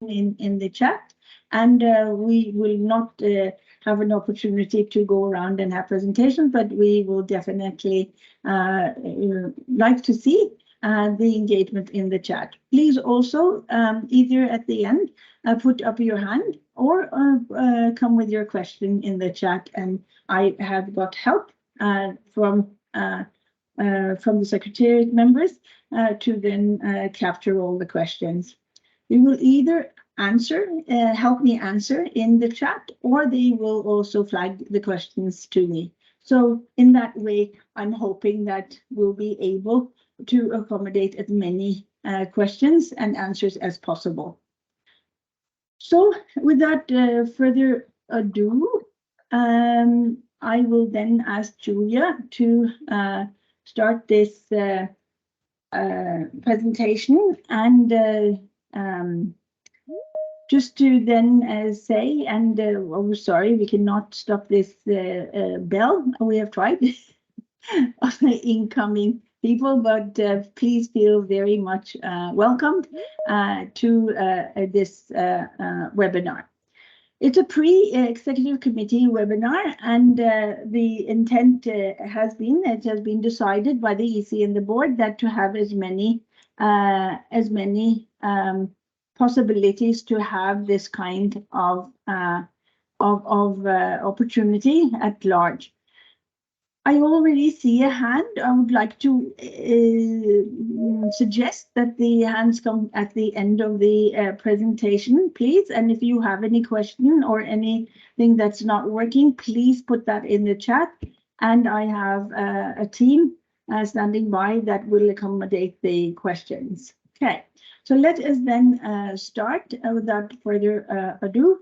in the chat, and we will not have an opportunity to go around and have presentations, but we will definitely like to see the engagement in the chat. Please also either at the end put up your hand or come with your question in the chat, and I have got help from the Secretariat members to then capture all the questions. We will either help me answer in the chat, or they will also flag the questions to me. So in that way, I'm hoping that we'll be able to accommodate as many questions and answers as possible. So without further ado, I will then ask Julia to start this presentation, and just to then say, and oh, sorry, we cannot stop this bell. We have tried incoming people, but please feel very much welcomed to this webinar. It's a pre-executive committee webinar, and the intent it has been decided by the EC and the board that to have as many possibilities to have this kind of opportunity at large. I already see a hand. I would like to suggest that the hands come at the end of the presentation, please. And if you have any question or anything that's not working, please put that in the chat. And I have a team standing by that will accommodate the questions. Okay, so let us then start without further ado.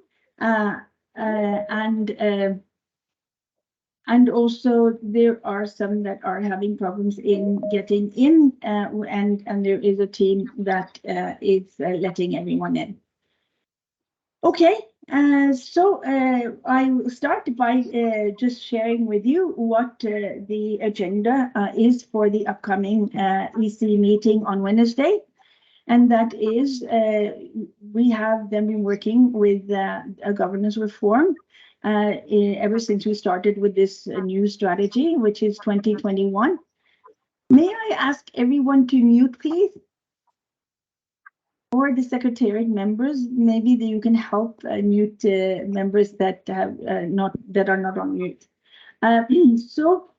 And also there are some that are having problems in getting in, and there is a team that is letting everyone in. Okay, so I will start by just sharing with you what the agenda is for the upcoming EC meeting on Wednesday. And that is, we have then been working with a governance reform ever since we started with this new strategy, which is 2021. May I ask everyone to mute, please? Or the Secretariat members, maybe you can help mute members that have are not on mute. So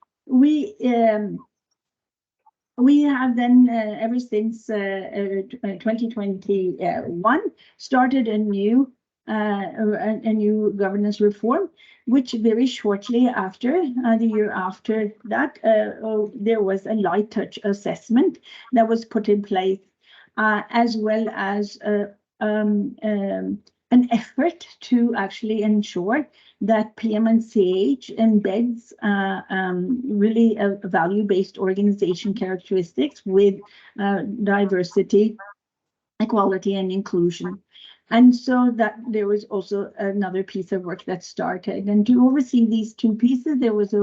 we have then ever since 2021 started a new governance reform, which very shortly after the year after that there was a light touch assessment that was put in place, as well as an effort to actually ensure that PM&CH embeds really a value-based organization characteristics with diversity, equality, and inclusion. And so that there was also another piece of work that started. And to oversee these two pieces, there was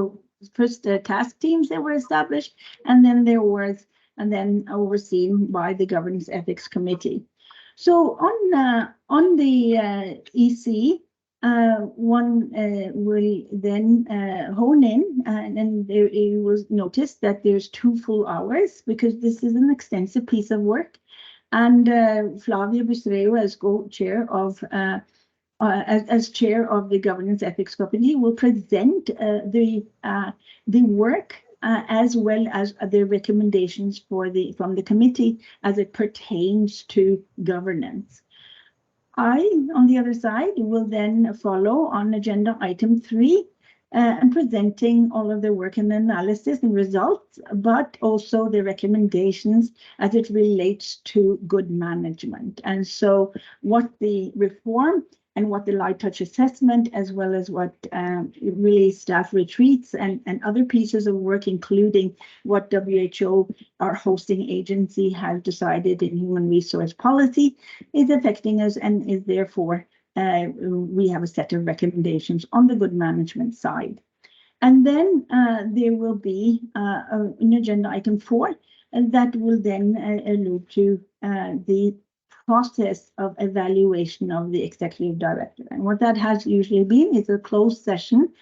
first task teams that were established, and then overseen by the Governance Ethics Committee. So on the EC, one will then hone in, and it was noticed that there's 2 full hours because this is an extensive piece of work. And Flavia Bustreo, as co-chair of as chair of the Governance Ethics Committee, will present the work as well as the recommendations from the committee as it pertains to governance. I, on the other side, will then follow on agenda item 3 and presenting all of the work and analysis and results, but also the recommendations as it relates to good management. And so what the reform and what the light touch assessment, as well as what really staff retreats and other pieces of work, including what WHO, our hosting agency, has decided in human resource policy, is affecting us, and is therefore we have a set of recommendations on the good management side. And then there will be an agenda item 4, and that will then allude to the process of evaluation of the executive director. And what that has usually been is a closed session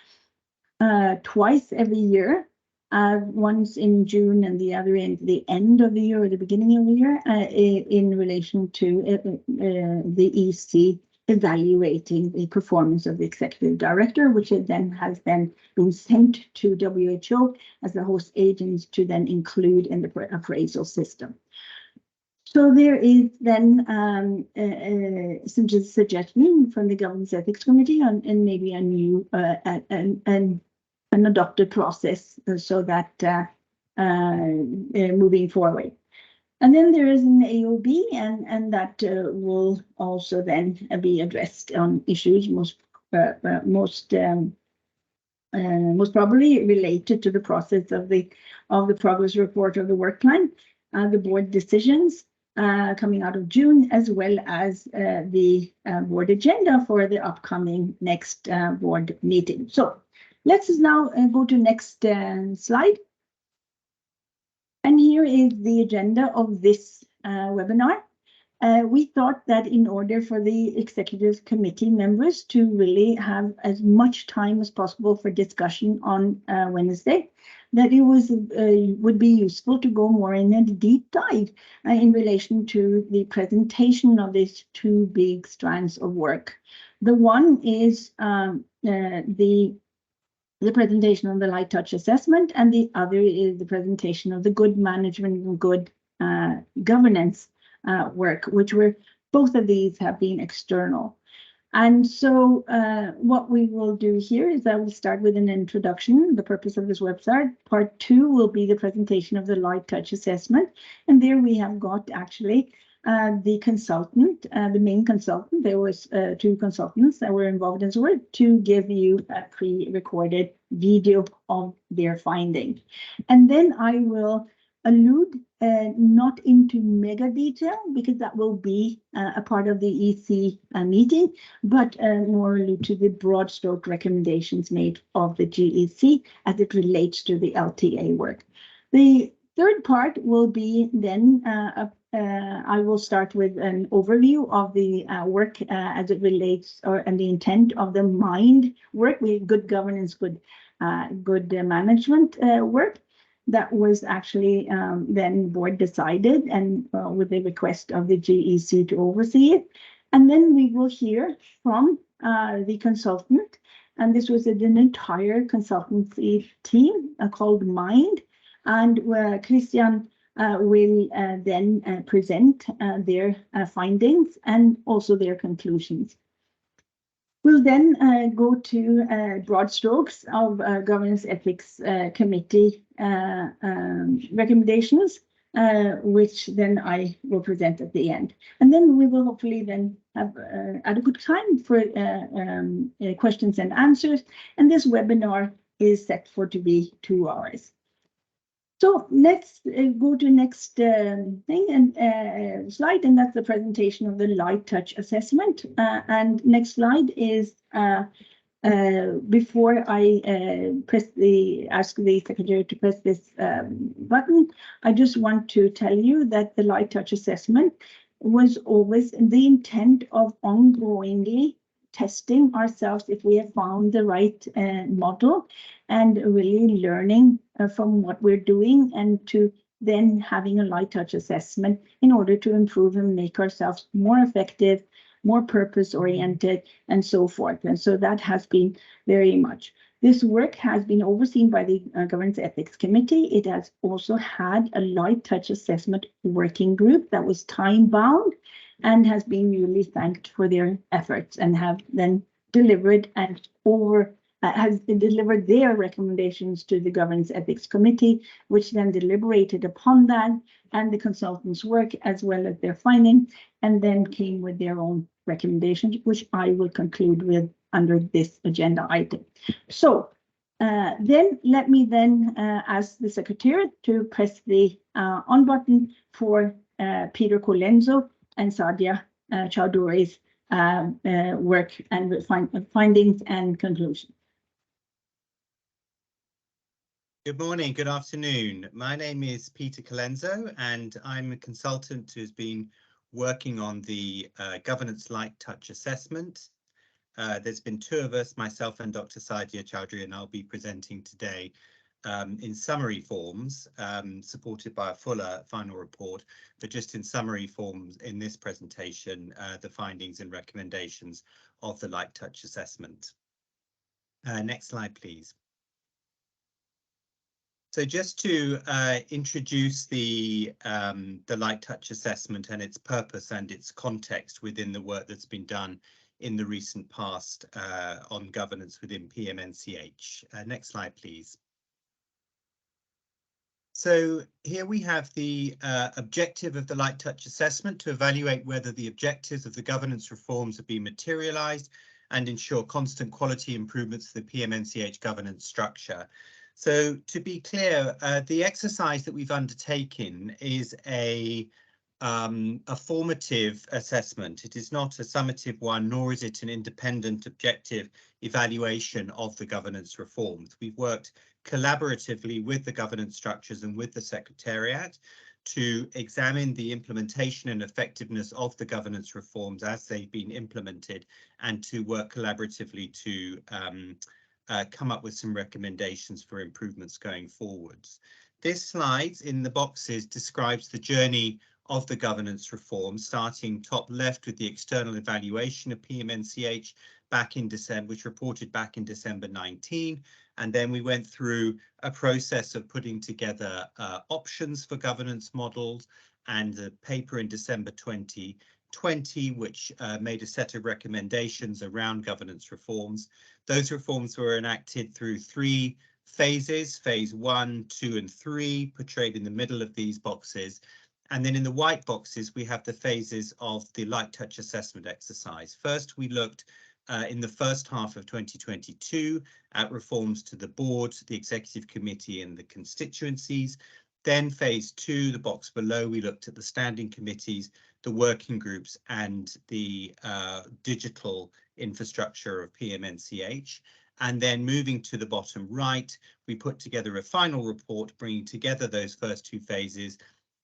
twice every year, once in June and the other in the end of the year or the beginning of the year, in relation to the EC evaluating the performance of the executive director, which has then been sent to WHO as the host agents to then include in the appraisal system. So there is then some suggestion from the Governance Ethics Committee on and maybe a new an adopted process so that moving forward. And then there is an AOB, and that will also then be addressed on issues most probably related to the process of the progress report of the work plan, the board decisions coming out of June, as well as the board agenda for the upcoming next board meeting. So let's now go to next slide. And here is the agenda of this webinar. We thought that in order for the executive committee members to really have as much time as possible for discussion on Wednesday, that it would be useful to go more in a deep dive in relation to the presentation of these two big strands of work. The one is the presentation on the light touch assessment, and the other is the presentation of the good management and good governance work, which both of these have been external. And so what we will do here is I will start with an introduction, the purpose of this website. Part 2 will be the presentation of the light touch assessment. And there we have got actually the consultant, the main consultant. There was 2 consultants that were involved as well to give you a pre-recorded video of their findings. And then I will allude not into mega detail, because that will be a part of the EC meeting, but more allude to the broad stroke recommendations made of the GEC as it relates to the LTA work. The third part will be then I will start with an overview of the work as it relates, and the intent of the MIND work, with good governance, good management work. That was actually then board decided, and with the request of the GEC to oversee it. And then we will hear from the consultant, and this was an entire consultancy team called MIND, and Christian will then present their findings and also their conclusions. We'll then go to broad strokes of Governance Ethics Committee recommendations, which then I will present at the end. And then we will hopefully then have adequate time for questions and answers. And this webinar is set for to be 2 hours. So let's go to next thing and slide, and that's the presentation of the light touch assessment. And next slide is before I ask the secretary to press this button. I just want to tell you that the light touch assessment was always the intent of ongoingly testing ourselves if we have found the right model, and really learning from what we're doing, and to then having a light touch assessment in order to improve and make ourselves more effective, more purpose oriented, and so forth. And so that has been very much. This work has been overseen by the Governance Ethics Committee. It has also had a light touch assessment working group that was time bound, and has been newly thanked for their efforts, and have then delivered and has delivered their recommendations to the Governance Ethics Committee, which then deliberated upon that and the consultants' work as well as their findings, and then came with their own recommendations, which I will conclude with under this agenda item. So then let me then ask the Secretary to press the on button for Peter Colenso and Sadia Chowdhury's work and findings and conclusions. Good morning, good afternoon. My name is Peter Colenso, and I'm a consultant who's been working on the governance light touch assessment. There's been two of us, myself and Dr. Saidia Chowdhury, and I'll be presenting today in summary forms, supported by a fuller final report, but just in summary forms in this presentation, the findings and recommendations of the light touch assessment. Next slide, please. So just to introduce the light touch assessment and its purpose and its context within the work that's been done in the recent past on governance within PMNCH. Next slide, please. So here we have the objective of the light touch assessment to evaluate whether the objectives of the governance reforms have been materialised and ensure constant quality improvements to the PMNCH governance structure. So to be clear, the exercise that we've undertaken is a formative assessment. It is not a summative one, nor is it an independent objective evaluation of the governance reforms. We've worked collaboratively with the governance structures and with the Secretariat to examine the implementation and effectiveness of the governance reforms as they've been implemented, and to work collaboratively to come up with some recommendations for improvements going forwards. This slide in the boxes describes the journey of the governance reform, starting top left with the external evaluation of PMNCH back in December, which reported back in December 19. And then we went through a process of putting together options for governance models and the paper in December 2020, which made a set of recommendations around governance reforms. Those reforms were enacted through three phases, phase 1, 2, and 3, portrayed in the middle of these boxes. And then in the white boxes, we have the phases of the light touch assessment exercise. First, we looked in the first half of 2022 at reforms to the board, the executive committee and the constituencies. Then phase 2, the box below, we looked at the standing committees, the working groups and the digital infrastructure of PMNCH. And then moving to the bottom right, we put together a final report bringing together those first two phases.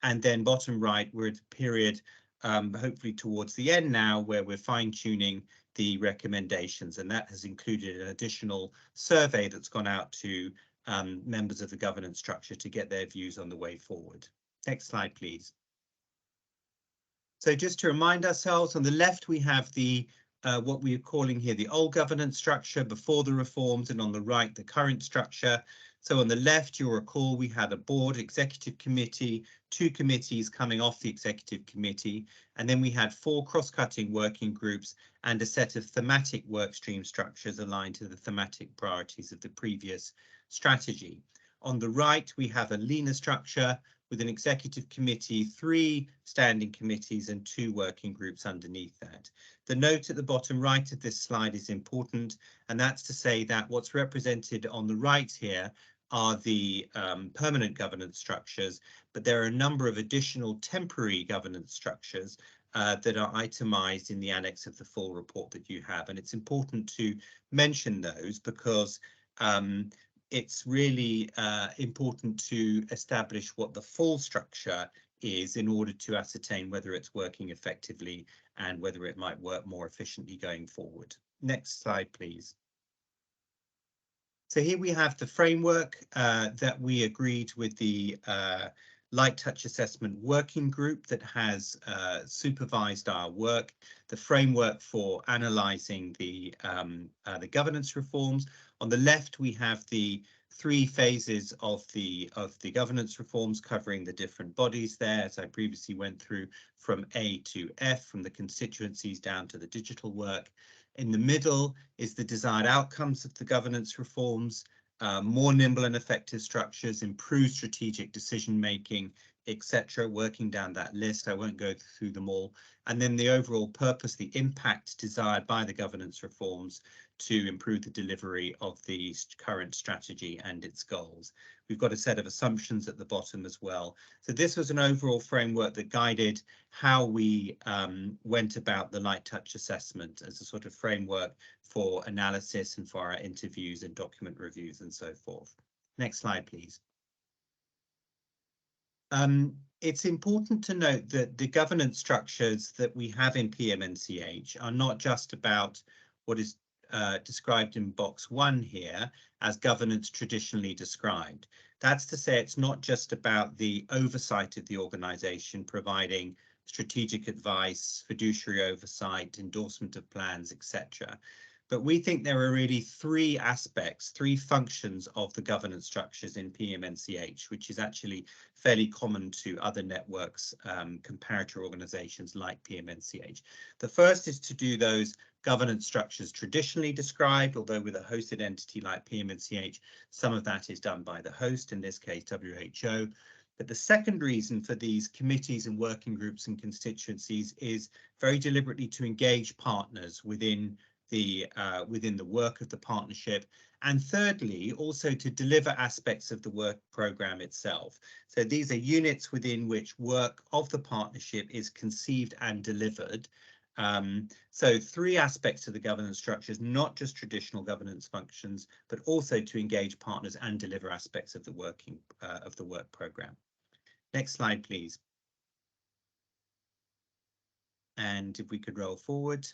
And then bottom right, we're at a period, hopefully towards the end now, where we're fine-tuning the recommendations. And that has included an additional survey that's gone out to members of the governance structure to get their views on the way forward. Next slide, please. So just to remind ourselves, on the left, we have the what we are calling here the old governance structure before the reforms, and on the right, the current structure. So on the left, you'll recall we had a board, executive committee, two committees coming off the executive committee, and then we had 4 cross-cutting working groups and a set of thematic work stream structures aligned to the thematic priorities of the previous strategy. On the right, we have a leaner structure with an executive committee, 3 standing committees and 2 working groups underneath that. The note at the bottom right of this slide is important, and that's to say that what's represented on the right here are the permanent governance structures, but there are a number of additional temporary governance structures that are itemized in the annex of the full report that you have. And it's important to mention those because it's really important to establish what the full structure is in order to ascertain whether it's working effectively and whether it might work more efficiently going forward. Next slide, please. So here we have the framework that we agreed with the Light Touch Assessment Working Group that has supervised our work, the framework for analysing the governance reforms. On the left, we have the 3 phases of the governance reforms covering the different bodies there, as I previously went through, from A to F, from the constituencies down to the digital work. In the middle is the desired outcomes of the governance reforms, more nimble and effective structures, improved strategic decision making, etc. Working down that list, I won't go through them all. And then the overall purpose, the impact desired by the governance reforms to improve the delivery of the current strategy and its goals. We've got a set of assumptions at the bottom as well. So this was an overall framework that guided how we went about the light touch assessment as a sort of framework for analysis and for our interviews and document reviews and so forth. Next slide, please. It's important to note that the governance structures that we have in PMNCH are not just about what is described in box 1 here as governance traditionally described. That's to say, it's not just about the oversight of the organisation, providing strategic advice, fiduciary oversight, endorsement of plans, etc. But we think there are really 3 aspects, 3 functions of the governance structures in PMNCH, which is actually fairly common to other networks, comparator organizations like PMNCH. The first is to do those governance structures traditionally described, although with a hosted entity like PMNCH, some of that is done by the host, in this case WHO. But the second reason for these committees and working groups and constituencies is very deliberately to engage partners within the work of the partnership, and thirdly, also to deliver aspects of the work programme itself. So these are units within which work of the partnership is conceived and delivered. So 3 aspects of the governance structures, not just traditional governance functions, but also to engage partners and deliver aspects of the work programme. Next slide, please. And if we could roll forward.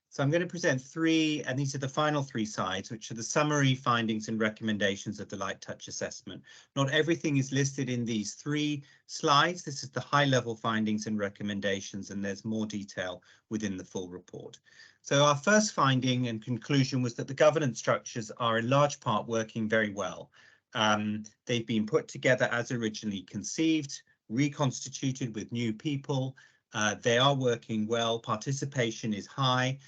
So I'm going to present 3, and these are the final 3 slides, which are the summary findings and recommendations of the Light Touch assessment. Not everything is listed in these 3 slides. This is the high-level findings and recommendations, and there's more detail within the full report. So our first finding and conclusion was that the governance structures are in large part working very well. They've been put together as originally conceived, reconstituted with new people. They are working well. Participation is high.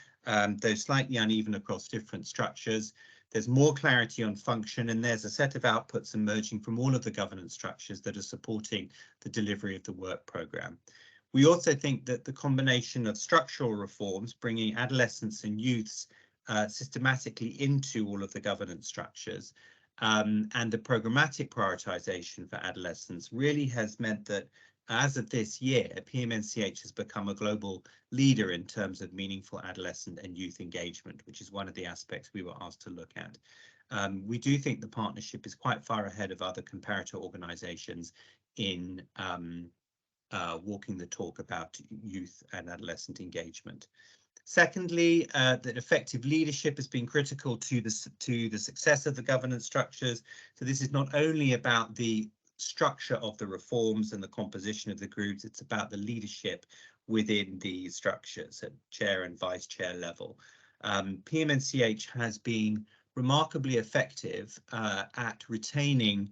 Though slightly uneven across different structures. There's more clarity on function, and there's a set of outputs emerging from all of the governance structures that are supporting the delivery of the work programme. We also think that the combination of structural reforms, bringing adolescents and youths systematically into all of the governance structures, and the programmatic prioritisation for adolescents really has meant that as of this year, PMNCH has become a global leader in terms of meaningful adolescent and youth engagement, which is one of the aspects we were asked to look at. We do think the partnership is quite far ahead of other comparator organisations in walking the talk about youth and adolescent engagement. Secondly, that effective leadership has been critical to the success of the governance structures. So this is not only about the structure of the reforms and the composition of the groups, it's about the leadership within the structures at chair and vice chair level. PMNCH has been remarkably effective at retaining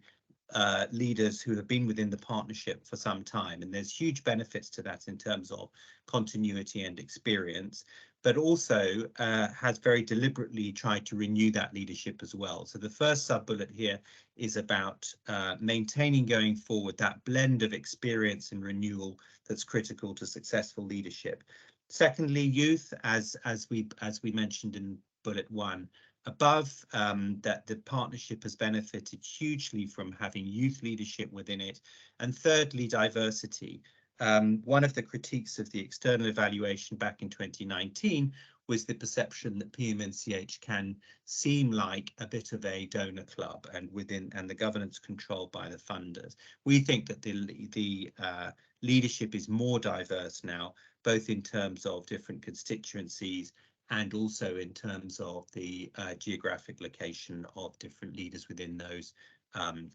leaders who have been within the partnership for some time, and there's huge benefits to that in terms of continuity and experience, but also has very deliberately tried to renew that leadership as well. So the first sub-bullet here is about maintaining going forward that blend of experience and renewal that's critical to successful leadership. Secondly, youth, as we mentioned in bullet 1 above, that the partnership has benefited hugely from having youth leadership within it. And thirdly, diversity. One of the critiques of the external evaluation back in 2019 was the perception that PMNCH can seem like a bit of a donor club and the governance controlled by the funders. We think that the leadership is more diverse now, both in terms of different constituencies and also in terms of the geographic location of different leaders within those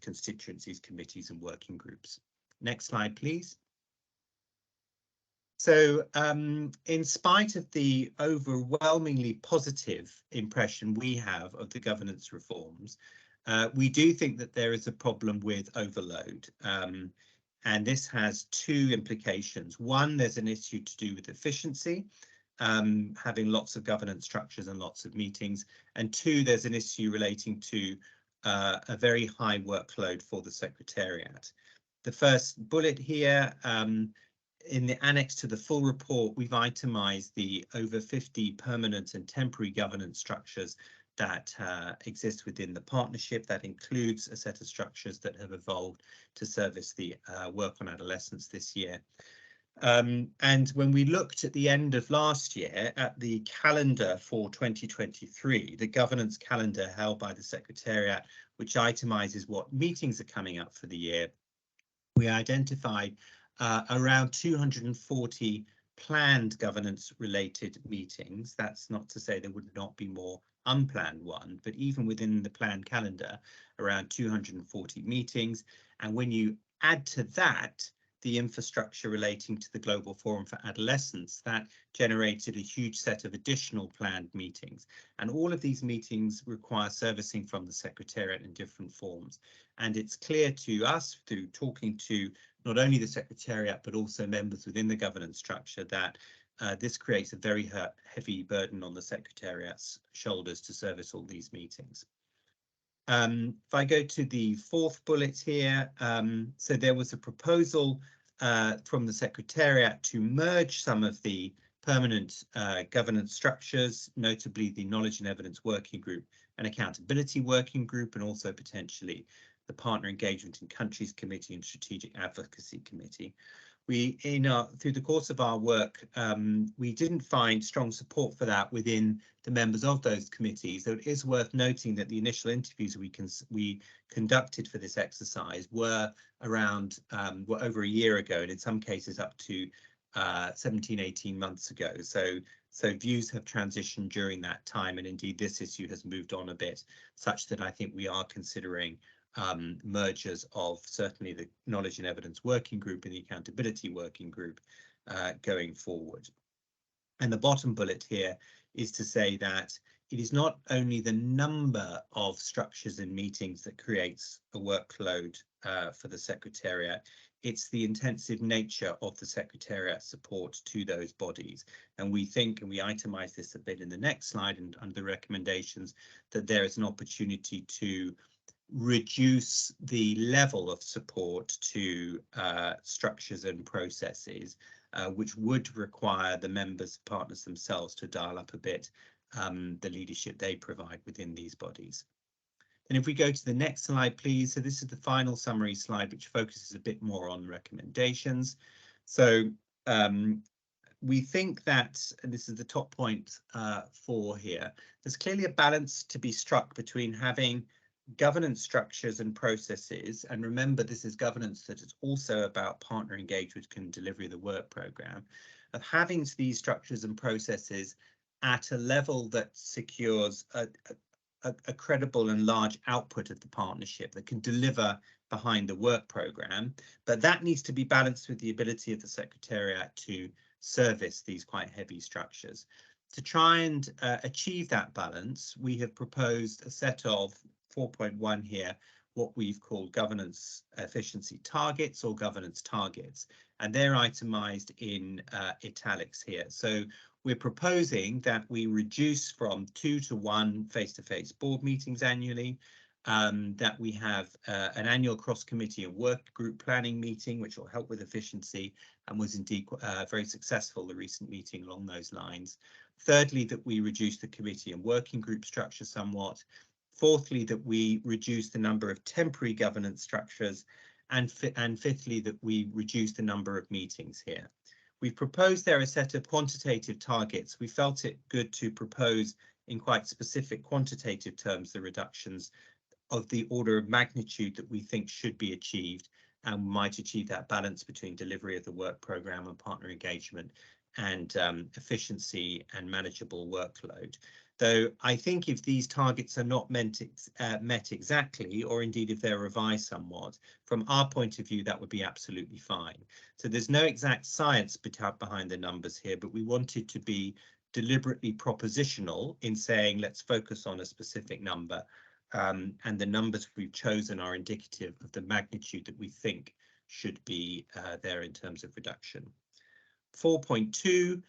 constituencies, committees and working groups. Next slide, please. So in spite of the overwhelmingly positive impression we have of the governance reforms, we do think that there is a problem with overload. And this has 2 implications. One, there's an issue to do with efficiency, having lots of governance structures and lots of meetings. And 2, there's an issue relating to a very high workload for the Secretariat. The first bullet here, in the annex to the full report, we've itemised the over 50 permanent and temporary governance structures that exist within the partnership. That includes a set of structures that have evolved to service the work on adolescents this year. And when we looked at the end of last year at the calendar for 2023, the governance calendar held by the Secretariat, which itemises what meetings are coming up for the year, we identified around 240 planned governance related meetings. That's not to say there would not be more unplanned one, but even within the planned calendar, around 240 meetings. And when you add to that the infrastructure relating to the Global Forum for Adolescence, that generated a huge set of additional planned meetings. And all of these meetings require servicing from the Secretariat in different forms. And it's clear to us through talking to not only the Secretariat, but also members within the governance structure that this creates a very heavy burden on the Secretariat's shoulders to service all these meetings. If I go to the fourth bullet here, so there was a proposal from the Secretariat to merge some of the permanent governance structures, notably the Knowledge and Evidence Working Group and Accountability Working Group, and also potentially the Partner Engagement in Countries Committee and Strategic Advocacy Committee. Through the course of our work, we didn't find strong support for that within the members of those committees. So it is worth noting that the initial interviews we conducted for this exercise were over a year ago, and in some cases up to 17, 18 months ago. So views have transitioned during that time, and indeed this issue has moved on a bit, such that I think we are considering mergers of certainly the Knowledge and Evidence Working Group and the Accountability Working Group going forward. And the bottom bullet here is to say that it is not only the number of structures and meetings that creates a workload for the Secretariat, it's the intensive nature of the Secretariat support to those bodies. And we think, and we itemize this a bit in the next slide and under the recommendations, that there is an opportunity to reduce the level of support to structures and processes, which would require the members, partners themselves to dial up a bit the leadership they provide within these bodies. And if we go to the next slide, please. So this is the final summary slide, which focuses a bit more on recommendations. So we think that, and this is the top point 4 here, there's clearly a balance to be struck between having governance structures and processes, and remember this is governance that is also about partner engagement and delivery of the work programme, of having these structures and processes at a level that secures a credible and large output of the partnership that can deliver behind the work programme, but that needs to be balanced with the ability of the Secretariat to service these quite heavy structures. To try and achieve that balance, we have proposed a set of 4.1 here, what we've called governance efficiency targets or governance targets, and they're itemized in italics here. So we're proposing that we reduce from 2 to 1 face-to-face board meetings annually, that we have an annual cross-committee and work group planning meeting, which will help with efficiency and was indeed very successful, the recent meeting along those lines. Thirdly, that we reduce the committee and working group structure somewhat. Fourthly, that we reduce the number of temporary governance structures, and fifthly, that we reduce the number of meetings here. We've proposed there a set of quantitative targets. We felt it good to propose in quite specific quantitative terms the reductions of the order of magnitude that we think should be achieved and might achieve that balance between delivery of the work programme and partner engagement and efficiency and manageable workload. Though I think if these targets are not met exactly, or indeed if they're revised somewhat, from our point of view, that would be absolutely fine. So there's no exact science behind the numbers here, but we wanted to be deliberately propositional in saying, let's focus on a specific number. And the numbers we've chosen are indicative of the magnitude that we think should be there in terms of reduction. 4.2.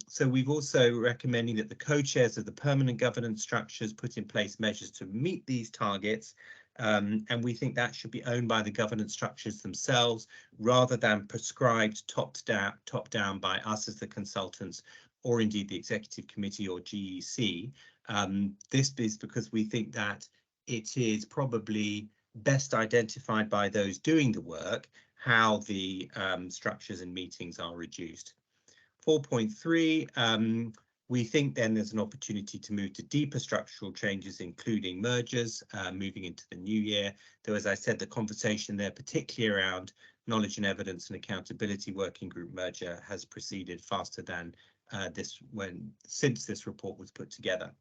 So we've also recommending that the co-chairs of the permanent governance structures put in place measures to meet these targets, and we think that should be owned by the governance structures themselves rather than prescribed top down by us as the consultants or indeed the executive committee or GEC. This is because we think that it is probably best identified by those doing the work how the structures and meetings are reduced. 4.3, We think then there's an opportunity to move to deeper structural changes, including mergers, moving into the new year. Though, as I said, the conversation there, particularly around knowledge and evidence and accountability working group merger, has proceeded faster than since this report was put together.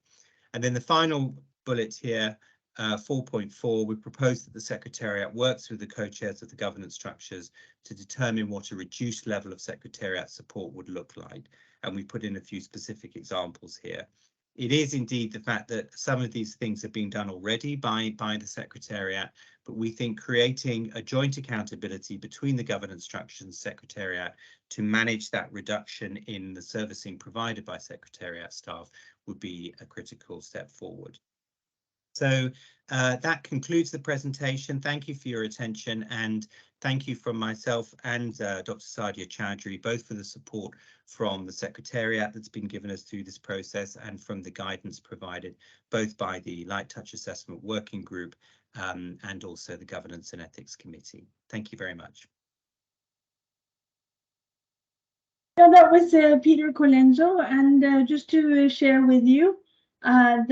And then the final bullet here, 4.4, we propose that the Secretariat works with the co-chairs of the governance structures to determine what a reduced level of Secretariat support would look like. And we put in a few specific examples here. It is indeed the fact that some of these things have been done already by the Secretariat, but we think creating a joint accountability between the governance structures and Secretariat to manage that reduction in the servicing provided by Secretariat staff would be a critical step forward. So that concludes the presentation. Thank you for your attention, and thank you from myself and Dr. Sadia Chowdhury, both for the support from the Secretariat that's been given us through this process and from the guidance provided both by the Light Touch Assessment Working Group and also the Governance and Ethics Committee. Thank you very much. So that was Peter Colenso, and just to share with you, I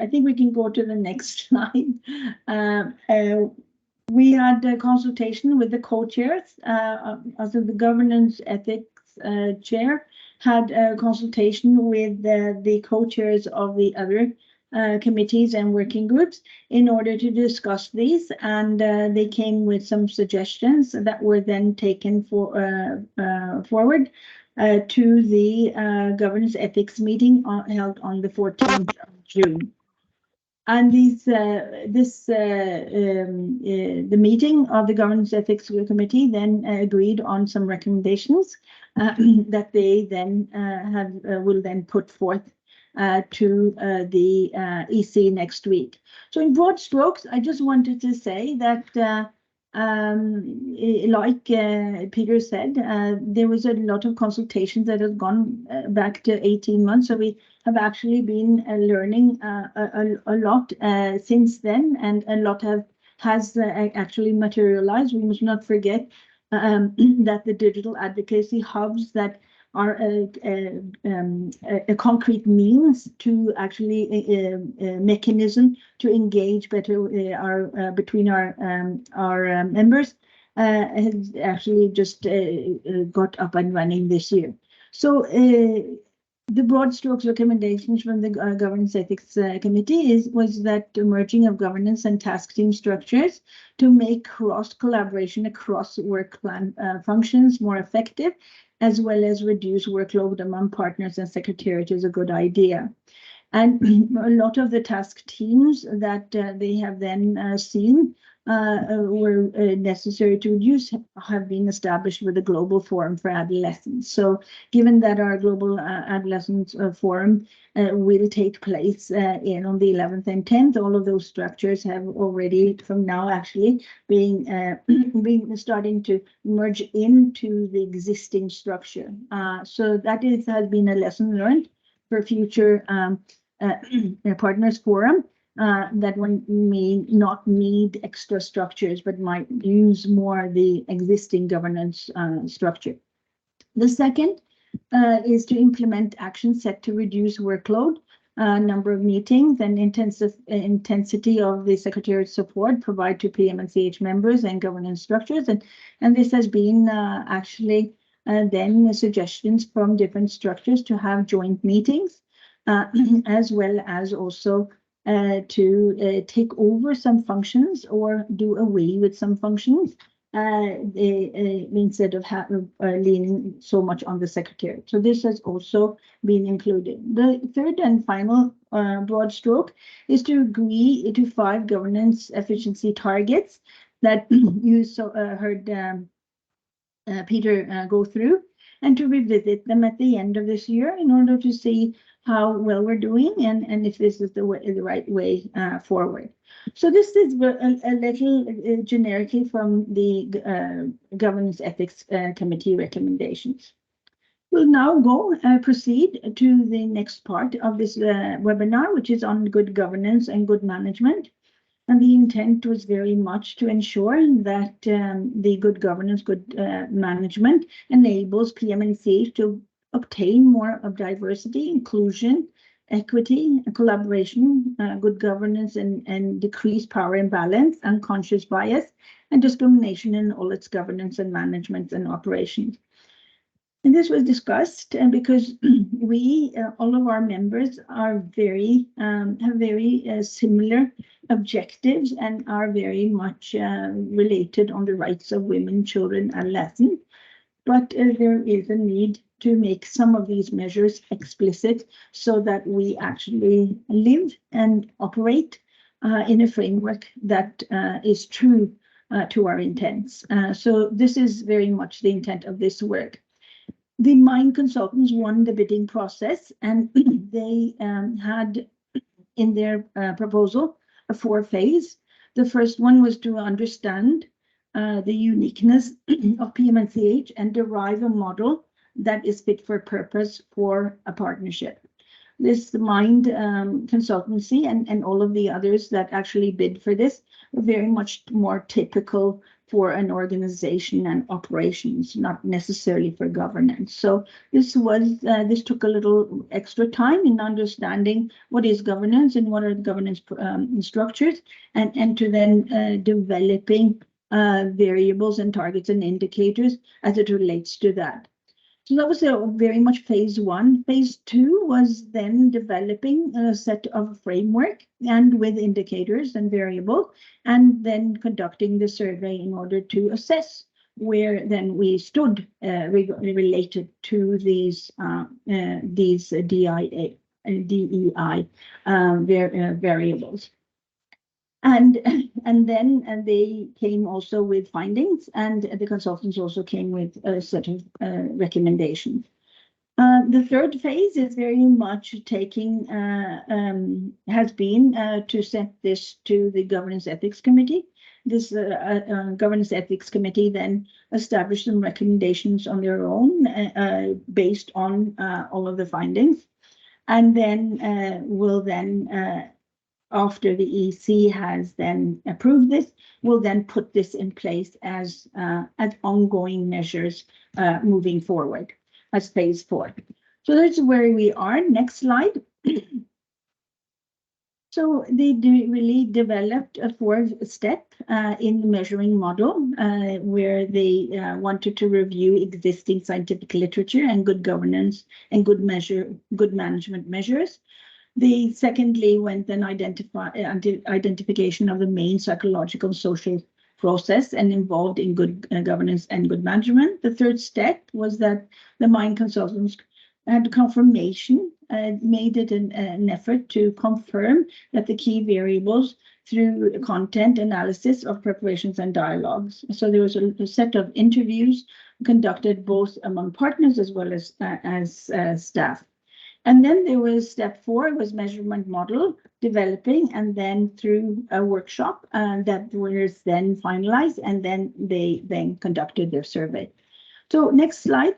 think we can go to the next slide. We had a consultation with the co-chairs, also the governance ethics chair had a consultation with the co-chairs of the other committees and working groups in order to discuss these, and they came with some suggestions that were then taken forward to the governance ethics meeting held on the 14th of June. And the meeting of the Governance Ethics Committee then agreed on some recommendations that they then will then put forth to the EC next week. So in broad strokes, I just wanted to say that like Peter said, there was a lot of consultations that have gone back to 18 months. So we have actually been learning a lot since then, and a lot has actually materialized. We must not forget that the digital advocacy hubs that are a concrete means to actually mechanism to engage better between our members has actually just got up and running this year. So the broad strokes recommendations from the Governance Ethics Committee was that the merging of governance and task team structures to make cross collaboration across work plan functions more effective, as well as reduce workload among partners and secretariat, is a good idea. And a lot of the task teams that they have then seen were necessary to reduce have been established with the Global Forum for Adolescents. So given that our Global Adolescents Forum will take place on the 11th and 10th, all of those structures have already from now actually being starting to merge into the existing structure. So that has been a lesson learned for future partners forum. That one may not need extra structures, but might use more the existing governance structure. The second is to implement actions set to reduce workload, number of meetings, and intensity of the Secretariat support provide to PM and CH members and governance structures. And this has been actually then suggestions from different structures to have joint meetings, as well as also to take over some functions or do away with some functions instead of leaning so much on the Secretariat. So this has also been included. The third and final broad stroke is to agree to 5 governance efficiency targets that you heard Peter go through, and to revisit them at the end of this year in order to see how well we're doing and if this is the right way forward. So this is a little generically from the Governance Ethics Committee recommendations. We'll now proceed to the next part of this webinar, which is on good governance and good management. And the intent was very much to ensure that the good governance, good management enables PM&CH to obtain more of diversity, inclusion, equity, collaboration, good governance, and decrease power imbalance, unconscious bias, and discrimination in all its governance and management and operations. And this was discussed because we, all of our members, are have very similar objectives and are very much related on the rights of women, children, and adolescents. But there is a need to make some of these measures explicit so that we actually live and operate in a framework that is true to our intents. So this is very much the intent of this work. The MIND consultants won the bidding process, and they had in their proposal a 4-phase. The first one was to understand the uniqueness of PM&CH and derive a model that is fit for purpose for a partnership. This MIND consultancy and all of the others that actually bid for this were very much more typical for an organization and operations, not necessarily for governance. So this took a little extra time in understanding what is governance and what are the governance structures, and to then developing variables and targets and indicators as it relates to that. So that was very much phase 1. Phase 2 was then developing a set of framework and with indicators and variables, and then conducting the survey in order to assess where then we stood related to these DEI variables. And then they came also with findings, and the consultants also came with a set of recommendations. The third phase is very much taking, has been to send this to the Governance Ethics Committee. This Governance Ethics Committee then established some recommendations on their own based on all of the findings. And then will then after the EC has then approved this, we'll then put this in place as ongoing measures moving forward as phase 4. So that's where we are. Next slide. So they really developed a 4-step in the measuring model where they wanted to review existing scientific literature and good governance and good management measures. They secondly went and identification of the main psychological and social process and involved in good governance and good management. The third step was that the MIND consultants had confirmation, made it an effort to confirm that the key variables through content analysis of preparations and dialogues. So there was a set of interviews conducted both among partners as well as staff. And then there was step 4 was measurement model developing, and then through a workshop that was then finalized, and then they then conducted their survey. So next slide.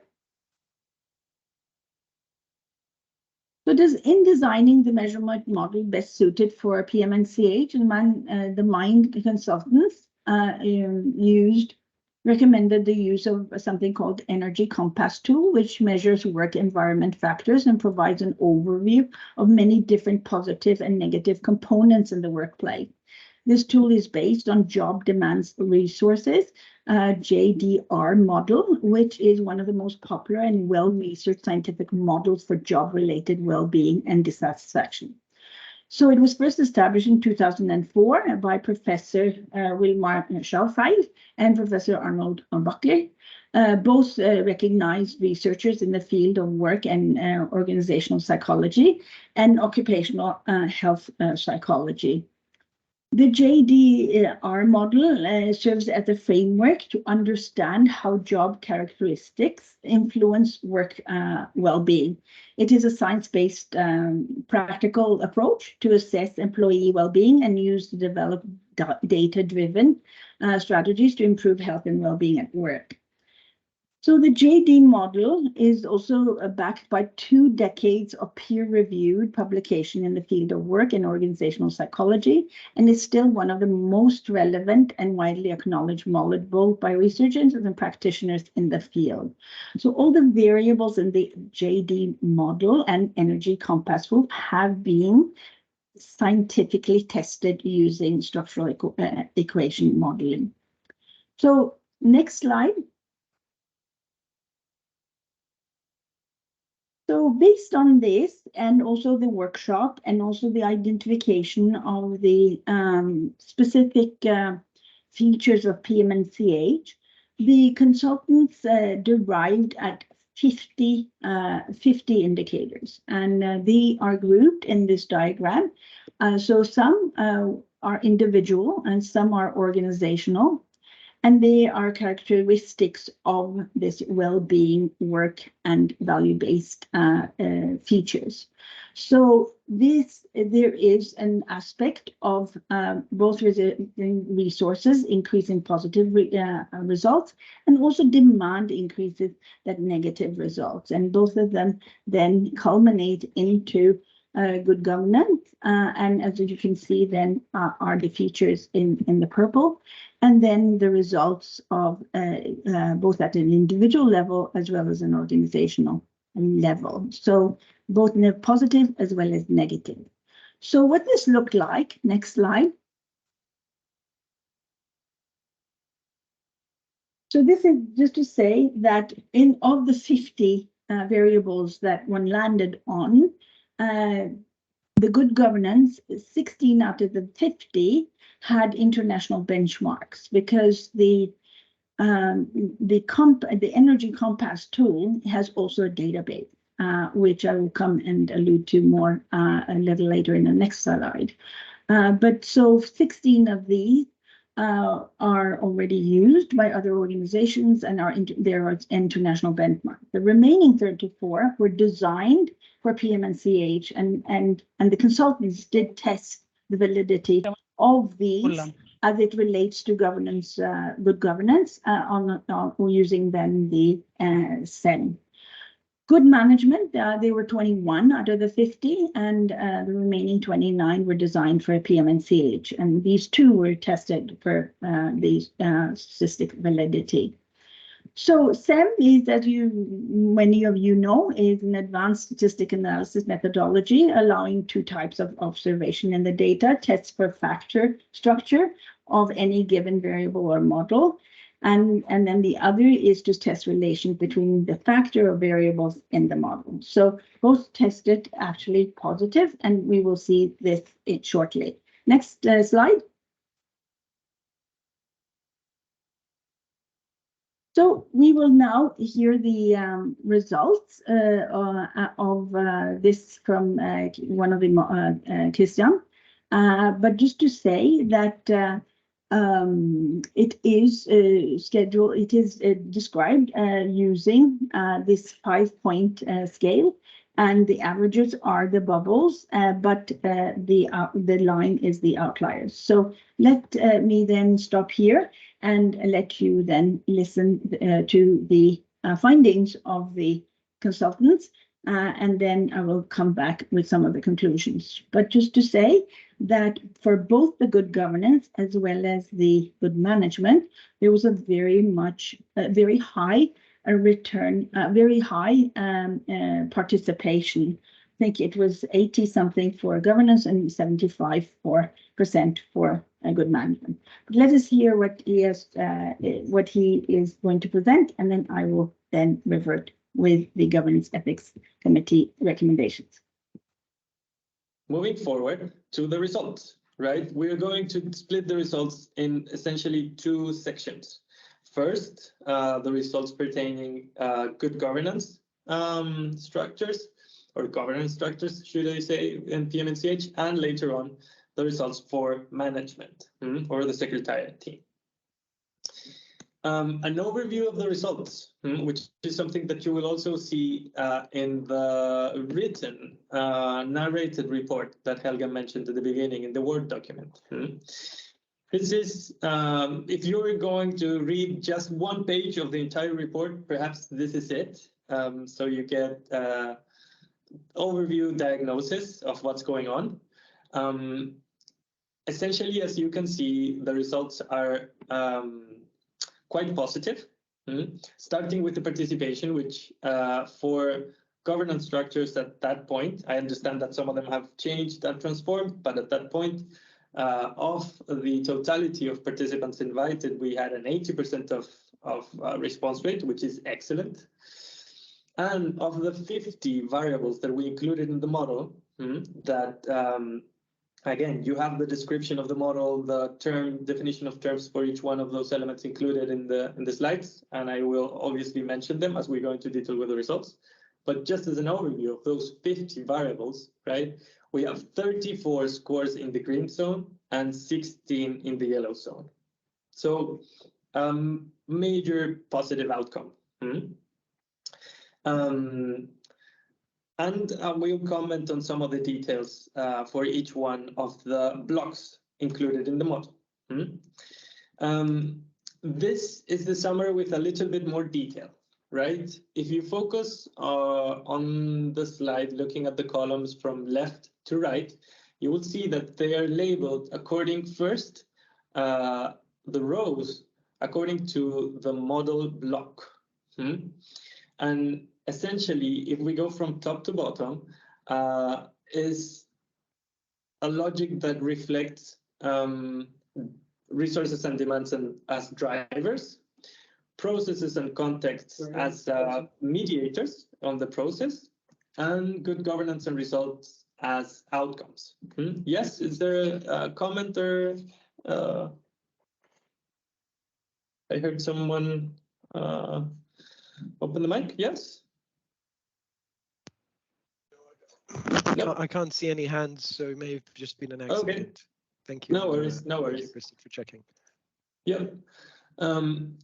So in designing the measurement model best suited for PM&CH, the MIND consultants recommended the use of something called Energy Compass tool, which measures work environment factors and provides an overview of many different positive and negative components in the workplace. This tool is based on Job Demands Resources, JDR model, which is one of the most popular and well-researched scientific models for job-related well-being and dissatisfaction. So it was first established in 2004 by Professor Wilmar Schauffele and Professor Arnold Buckley, both recognized researchers in the field of work and organizational psychology and occupational health psychology. The JDR model serves as a framework to understand how job characteristics influence work well-being. It is a science-based practical approach to assess employee well-being and use to develop data-driven strategies to improve health and well-being at work. So the JD model is also backed by 2 decades of peer-reviewed publication in the field of work and organizational psychology, and is still one of the most relevant and widely acknowledged models both by researchers and practitioners in the field. So all the variables in the JD model and Energy Compass Group have been scientifically tested using structural equation modeling. So next slide. So based on this, and also the workshop, and also the identification of the specific features of PM&CH, the consultants derived at 50 indicators, and they are grouped in this diagram. So some are individual and some are organizational, and they are characteristics of this well-being, work, and value-based features. So there is an aspect of both resources increasing positive results, and also demand increases that negative results. And both of them then culminate into good governance. And as you can see, then are the features in the purple. And then the results of both at an individual level as well as an organizational level. So both positive as well as negative. So what this looked like, next slide. So this is just to say that of the 50 variables that one landed on, the good governance, 16 out of the 50 had international benchmarks, because the Energy Compass tool has also a database, which I will come and allude to more a little later in the next slide. But so 16 of these are already used by other organizations and there are international benchmarks. The remaining 34 were designed for PM&CH, and the consultants did test the validity of these as it relates to governance, good governance, on using then the SEM. Good management, there were 21 out of the 50, and the remaining 29 were designed for PM&CH, and these 2 were tested for the statistic validity. So SEM is, as many of you know, is an advanced statistic analysis methodology allowing 2 types of observation in the data: tests for factor structure of any given variable or model, and then the other is to test relations between the factor of variables in the model. So both tested actually positive, and we will see this shortly. Next slide. So we will now hear the results of this from one of the Christian. But just to say that it is scheduled. It is described using this 5-point scale, and the averages are the bubbles, but the line is the outliers. So let me then stop here and let you then listen to the findings of the consultants, and then I will come back with some of the conclusions. But just to say that for both the good governance as well as the good management, there was a very high return, very high participation. I think it was 80 something for governance and 75% for good management. But let us hear what he is going to present, and then I will then revert with the Governance Ethics Committee recommendations. Moving forward to the results, right? We're going to split the results in essentially 2 sections. First, the results pertaining good governance structures, or governance structures, should I say, in PM&CH, and later on, the results for management or the secretariat team. An overview of the results, which is something that you will also see in the written, narrated report that Helga mentioned at the beginning in the Word document. This is, if you're going to read just one page of the entire report, perhaps this is it. So you get overview diagnosis of what's going on. Essentially, as you can see, the results are quite positive. Starting with the participation, which for governance structures at that point, I understand that some of them have changed and transformed, but at that point, of the totality of participants invited, we had an 80% of response rate, which is excellent. And of the 50 variables that we included in the model, that again, you have the description of the model, the definition of terms for each one of those elements included in the slides, and I will obviously mention them as we go into detail with the results. But just as an overview of those 50 variables, right, we have 34 scores in the green zone and 16 in the yellow zone. So major positive outcome. And we'll comment on some of the details for each one of the blocks included in the model. This is the summary with a little bit more detail, right? If you focus on the slide, looking at the columns from left to right, you will see that they are labeled according first, the rows according to the model block. And essentially, if we go from top to bottom, is a logic that reflects resources and demands as drivers, processes and contexts as mediators on the process, and good governance and results as outcomes. Yes, is there a comment or I heard someone open the mic? Yes. I can't see any hands, so it may have just been an accident. Okay. Thank you. No worries, no worries. Thank you, Kristen, for checking. Yeah.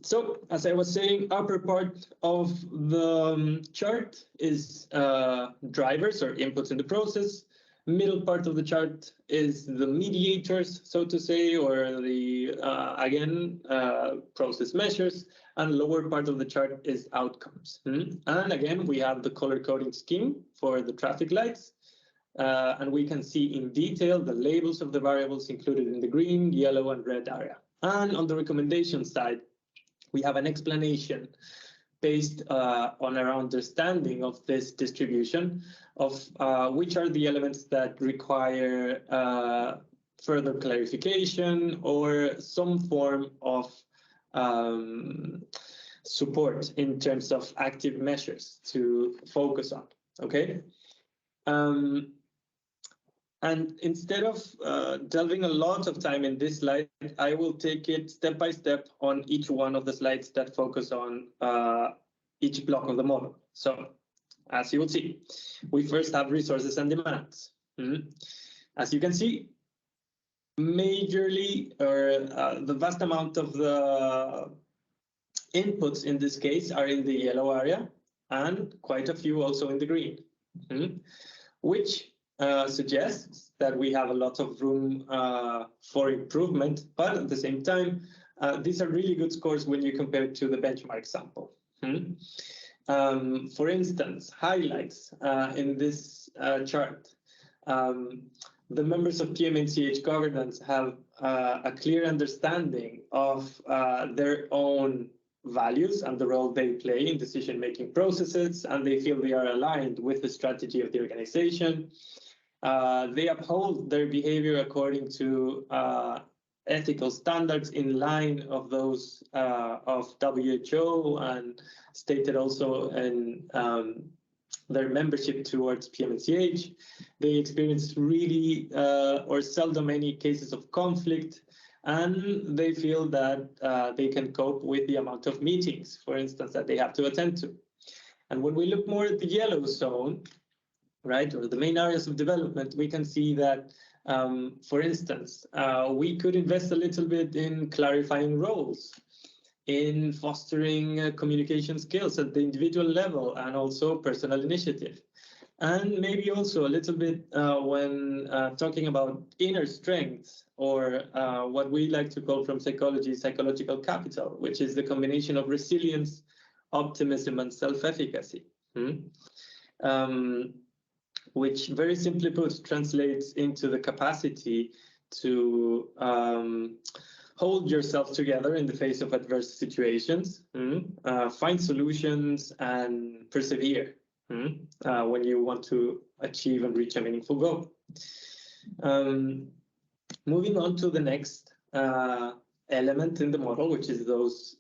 So as I was saying, upper part of the chart is drivers or inputs in the process. Middle part of the chart is the mediators, so to say, or the, again, process measures. And lower part of the chart is outcomes. And again, we have the color coding scheme for the traffic lights. And we can see in detail the labels of the variables included in the green, yellow, and red area. And on the recommendation side, we have an explanation based on our understanding of this distribution of which are the elements that require further clarification or some form of support in terms of active measures to focus on, okay? And instead of delving a lot of time in this slide, I will take it step by step on each one of the slides that focus on each block of the model. So as you will see, we first have resources and demands. As you can see, majorly, or the vast amount of the inputs in this case are in the yellow area and quite a few also in the green, which suggests that we have a lot of room for improvement, but at the same time, these are really good scores when you compare it to the benchmark sample. For instance, highlights in this chart. The members of PMNCH governance have a clear understanding of their own values and the role they play in decision-making processes, and they feel they are aligned with the strategy of the organization. They uphold their behavior according to ethical standards in line of those of WHO and stated also in their membership towards PMNCH. They experience really or seldom any cases of conflict, and they feel that they can cope with the amount of meetings, for instance, that they have to attend to. And when we look more at the yellow zone, right, or the main areas of development, we can see that, for instance, we could invest a little bit in clarifying roles, in fostering communication skills at the individual level, and also personal initiative. And maybe also a little bit when talking about inner strength, or what we like to call from psychology, psychological capital, which is the combination of resilience, optimism, and self-efficacy. Which very simply put translates into the capacity to hold yourself together in the face of adverse situations, find solutions, and persevere when you want to achieve and reach a meaningful goal. Moving on to the next element in the model, which is those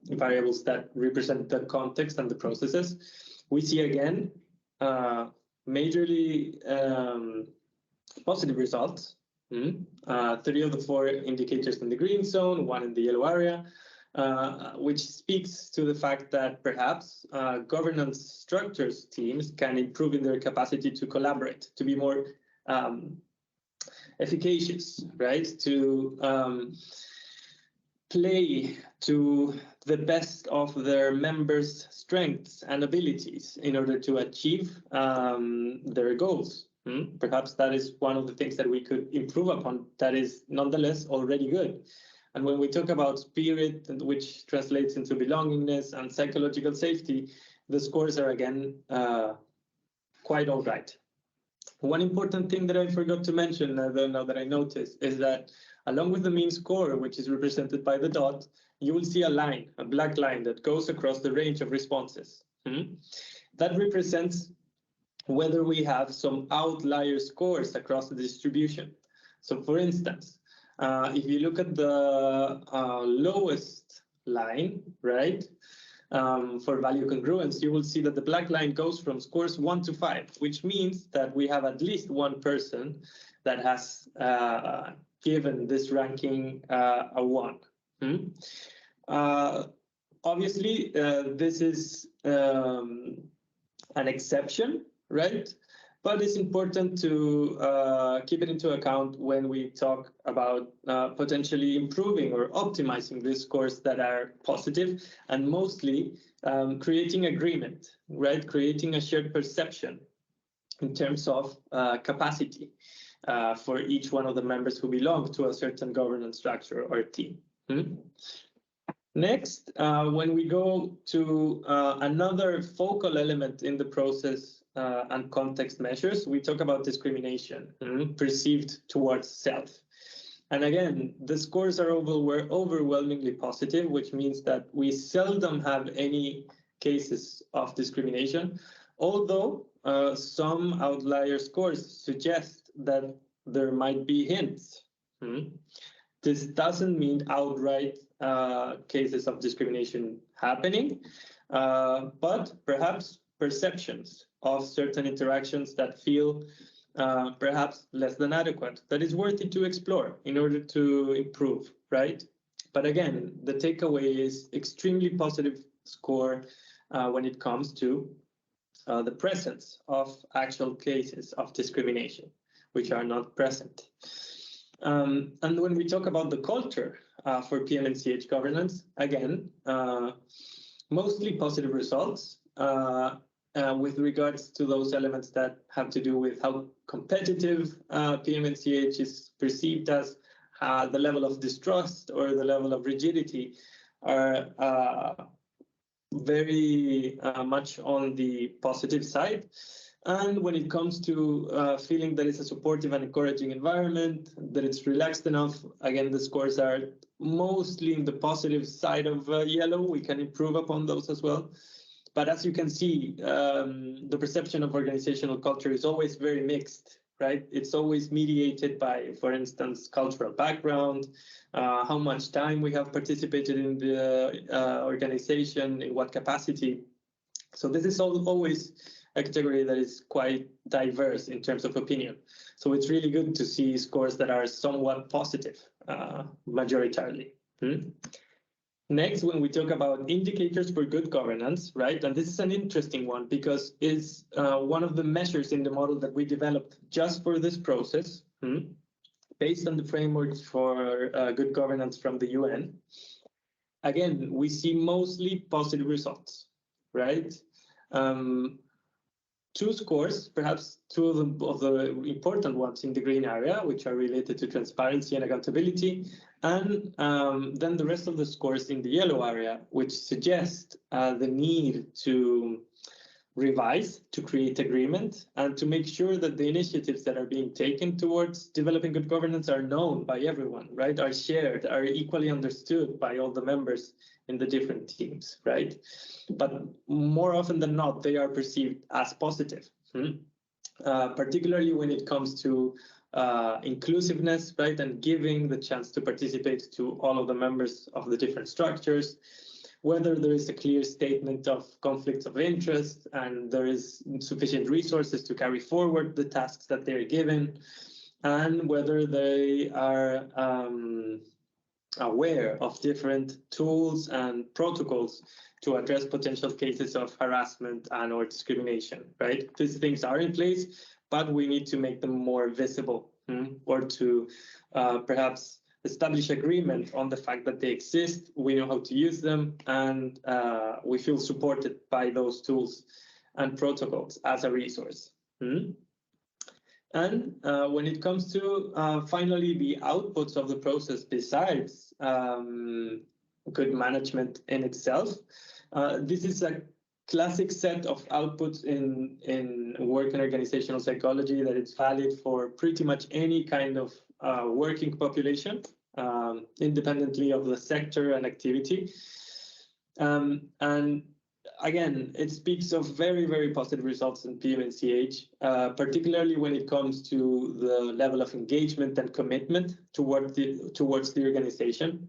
variables that represent the context and the processes, we see again majorly positive results. 3 of the 4 indicators in the green zone, 1 in the yellow area, which speaks to the fact that perhaps governance structures teams can improve in their capacity to collaborate, to be more efficacious, right? To play to the best of their members' strengths and abilities in order to achieve their goals. Perhaps that is one of the things that we could improve upon that is nonetheless already good. And when we talk about spirit, which translates into belongingness and psychological safety, the scores are again quite all right. One important thing that I forgot to mention now that I noticed is that along with the mean score, which is represented by the dot, you will see a line, a black line that goes across the range of responses. That represents whether we have some outlier scores across the distribution. So for instance, if you look at the lowest line, right, for value congruence, you will see that the black line goes from scores 1 to 5, which means that we have at least one person that has given this ranking a 1. Obviously, this is an exception, right? But it's important to keep it into account when we talk about potentially improving or optimizing these scores that are positive, and mostly creating agreement, right? Creating a shared perception in terms of capacity for each one of the members who belong to a certain governance structure or team. Next, when we go to another focal element in the process and context measures, we talk about discrimination perceived towards self. And again, the scores are overwhelmingly positive, which means that we seldom have any cases of discrimination, although some outlier scores suggest that there might be hints. This doesn't mean outright cases of discrimination happening, but perhaps perceptions of certain interactions that feel perhaps less than adequate, that is worthy to explore in order to improve, right? But again, the takeaway is extremely positive score when it comes to the presence of actual cases of discrimination, which are not present. And when we talk about the culture for PM&CH governance, again, mostly positive results with regards to those elements that have to do with how competitive PM&CH is perceived as, the level of distrust or the level of rigidity are very much on the positive side. And when it comes to feeling that it's a supportive and encouraging environment, that it's relaxed enough, again, the scores are mostly in the positive side of yellow. We can improve upon those as well. But as you can see, the perception of organizational culture is always very mixed, right? It's always mediated by, for instance, cultural background, how much time we have participated in the organization, in what capacity. So this is always a category that is quite diverse in terms of opinion. So it's really good to see scores that are somewhat positive, majoritarily. Next, when we talk about indicators for good governance, right? And this is an interesting one because it's one of the measures in the model that we developed just for this process, based on the frameworks for good governance from the UN. Again, we see mostly positive results, right? two scores, perhaps two of the important ones in the green area, which are related to transparency and accountability, and then the rest of the scores in the yellow area, which suggest the need to revise, to create agreement, and to make sure that the initiatives that are being taken towards developing good governance are known by everyone, right? Are shared, are equally understood by all the members in the different teams, right? But more often than not, they are perceived as positive, particularly when it comes to inclusiveness, right? And giving the chance to participate to all of the members of the different structures, whether there is a clear statement of conflicts of interest and there is sufficient resources to carry forward the tasks that they're given, and whether they are aware of different tools and protocols to address potential cases of harassment and or discrimination, right? These things are in place, but we need to make them more visible, or to perhaps establish agreement on the fact that they exist, we know how to use them, and we feel supported by those tools and protocols as a resource. And when it comes to finally the outputs of the process, besides good management in itself, this is a classic set of outputs in work and organizational psychology that is valid for pretty much any kind of working population, independently of the sector and activity. And again, it speaks of very, very positive results in PM&CH, particularly when it comes to the level of engagement and commitment towards the organization,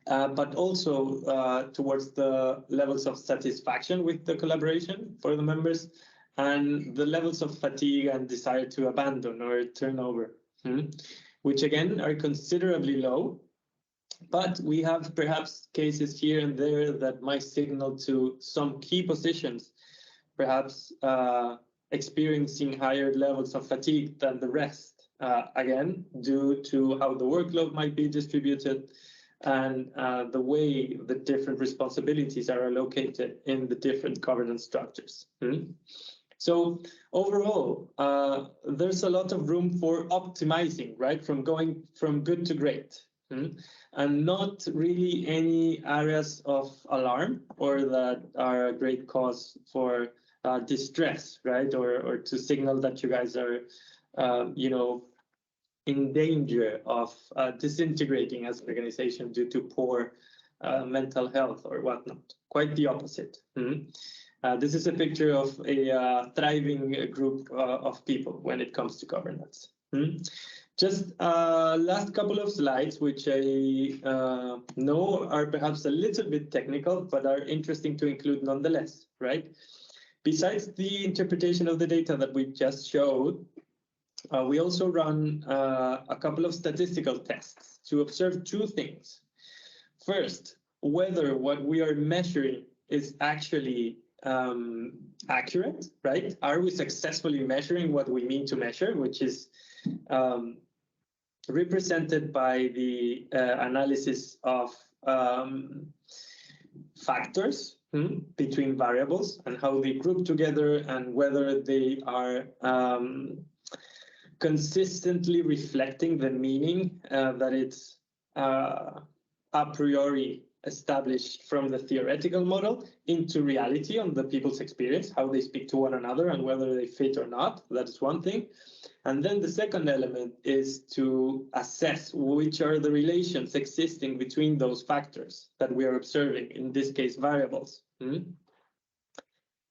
but also towards the levels of satisfaction with the collaboration for the members, and the levels of fatigue and desire to abandon or turnover, which again are considerably low. But we have perhaps cases here and there that might signal to some key positions, perhaps experiencing higher levels of fatigue than the rest, again, due to how the workload might be distributed and the way the different responsibilities are allocated in the different governance structures. So overall, there's a lot of room for optimizing, right? From going from good to great. And not really any areas of alarm or that are a great cause for distress, right? Or to signal that you guys are, in danger of disintegrating as an organization due to poor mental health or whatnot. Quite the opposite. This is a picture of a thriving group of people when it comes to governance. Just last couple of slides, which I know are perhaps a little bit technical, but are interesting to include nonetheless, right? Besides the interpretation of the data that we just showed, we also run a couple of statistical tests to observe two things. First, whether what we are measuring is actually accurate, right? Are we successfully measuring what we mean to measure, which is represented by the analysis of factors between variables and how they group together and whether they are consistently reflecting the meaning that it's a priori established from the theoretical model into reality on the people's experience, how they speak to one another and whether they fit or not. That's one thing. And then the second element is to assess which are the relations existing between those factors that we are observing, in this case, variables.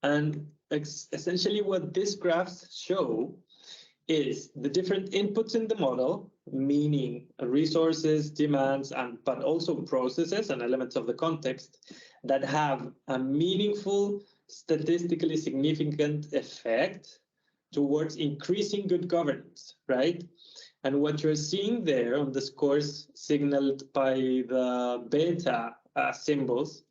And essentially what these graphs show is the different inputs in the model, meaning resources, demands, but also processes and elements of the context that have a meaningful, statistically significant effect towards increasing good governance, right? And what you're seeing there on the scores signaled by the beta symbols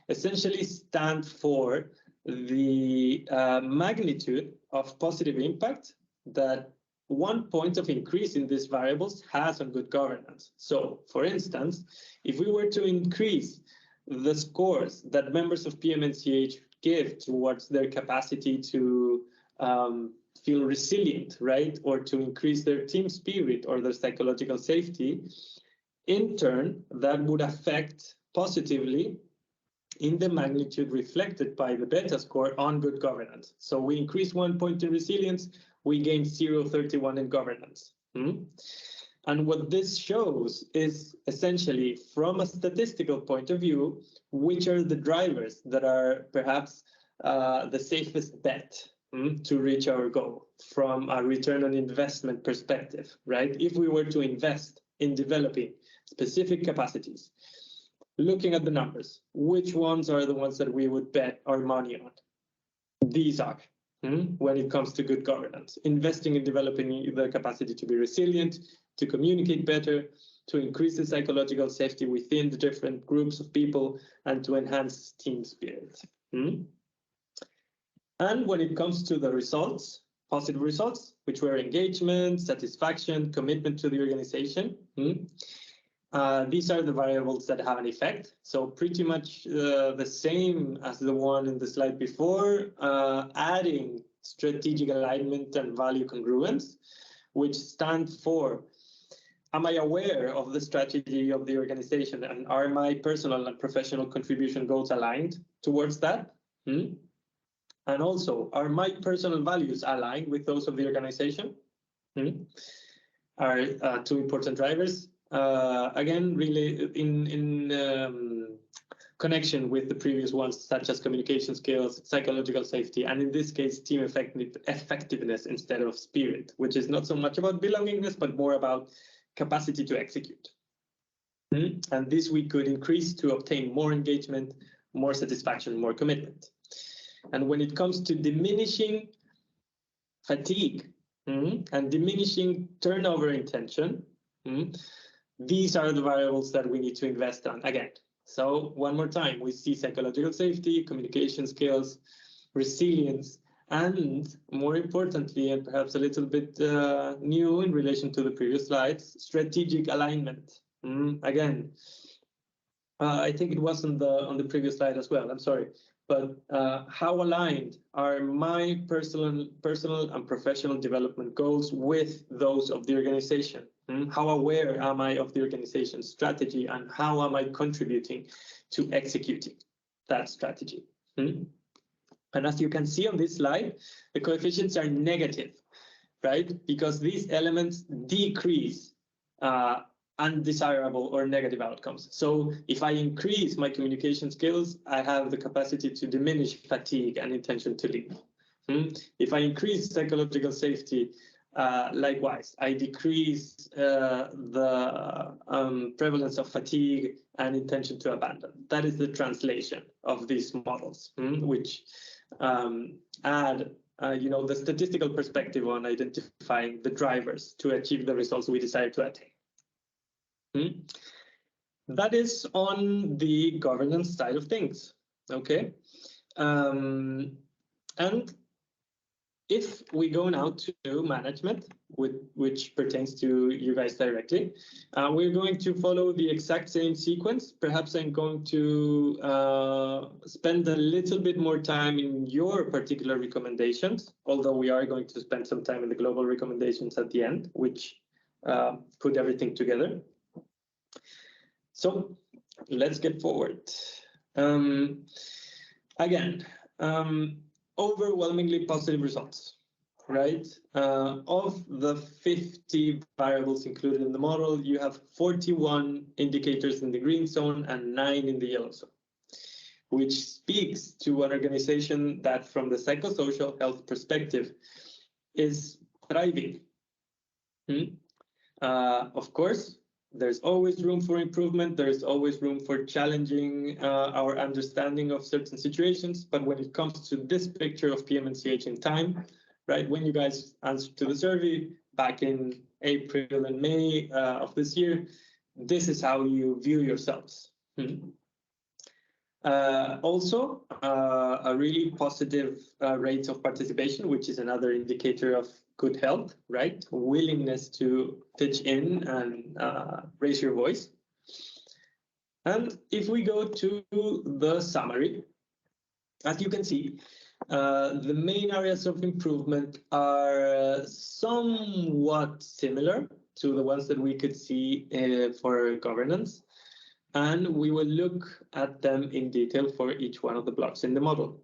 essentially stand for the magnitude of positive impact that 1 point of increase in these variables has on good governance. So, for instance, if we were to increase the scores that members of PM&CH give towards their capacity to feel resilient, right? Or to increase their team spirit or their psychological safety, in turn, that would affect positively in the magnitude reflected by the beta score on good governance. So we increase 1 point in resilience, we gain 0.31 in governance. And what this shows is essentially, from a statistical point of view, which are the drivers that are perhaps the safest bet to reach our goal from a return on investment perspective, right? If we were to invest in developing specific capacities, looking at the numbers, which ones are the ones that we would bet our money on? These are, when it comes to good governance, investing in developing the capacity to be resilient, to communicate better, to increase the psychological safety within the different groups of people, and to enhance team spirit. And when it comes to the results, positive results, which were engagement, satisfaction, commitment to the organization, these are the variables that have an effect. So pretty much the same as the one in the slide before, adding strategic alignment and value congruence, which stand for, am I aware of the strategy of the organization, and are my personal and professional contribution goals aligned towards that? And also, are my personal values aligned with those of the organization? Are two important drivers. Again, really in connection with the previous ones, such as communication skills, psychological safety, and in this case, team effectiveness instead of spirit, which is not so much about belongingness, but more about capacity to execute. And this we could increase to obtain more engagement, more satisfaction, more commitment. And when it comes to diminishing fatigue and diminishing turnover intention, these are the variables that we need to invest on again. So one more time, we see psychological safety, communication skills, resilience, and more importantly, and perhaps a little bit new in relation to the previous slides, strategic alignment. Again, I think it was on the previous slide as well, I'm sorry. But how aligned are my personal and professional development goals with those of the organization? How aware am I of the organization's strategy, and how am I contributing to executing that strategy? And as you can see on this slide, the coefficients are negative, right? Because these elements decrease undesirable or negative outcomes. So if I increase my communication skills, I have the capacity to diminish fatigue and intention to leave. If I increase psychological safety, likewise, I decrease the prevalence of fatigue and intention to abandon. That is the translation of these models, which add the statistical perspective on identifying the drivers to achieve the results we desire to attain. That is on the governance side of things, okay? And if we go now to management, which pertains to you guys directly, we're going to follow the exact same sequence. Perhaps I'm going to spend a little bit more time in your particular recommendations, although we are going to spend some time in the global recommendations at the end, which put everything together. So let's get forward. Again, overwhelmingly positive results, right? Of the 50 variables included in the model, you have 41 indicators in the green zone and 9 in the yellow zone, which speaks to an organization that from the psychosocial health perspective is thriving. Of course, there's always room for improvement. There's always room for challenging our understanding of certain situations. But when it comes to this picture of PM&CH in time, right, when you guys answered to the survey back in April and May of this year, this is how you view yourselves. Also, a really positive rate of participation, which is another indicator of good health, right? Willingness to pitch in and raise your voice. And if we go to the summary, as you can see, the main areas of improvement are somewhat similar to the ones that we could see for governance. And we will look at them in detail for each one of the blocks in the model.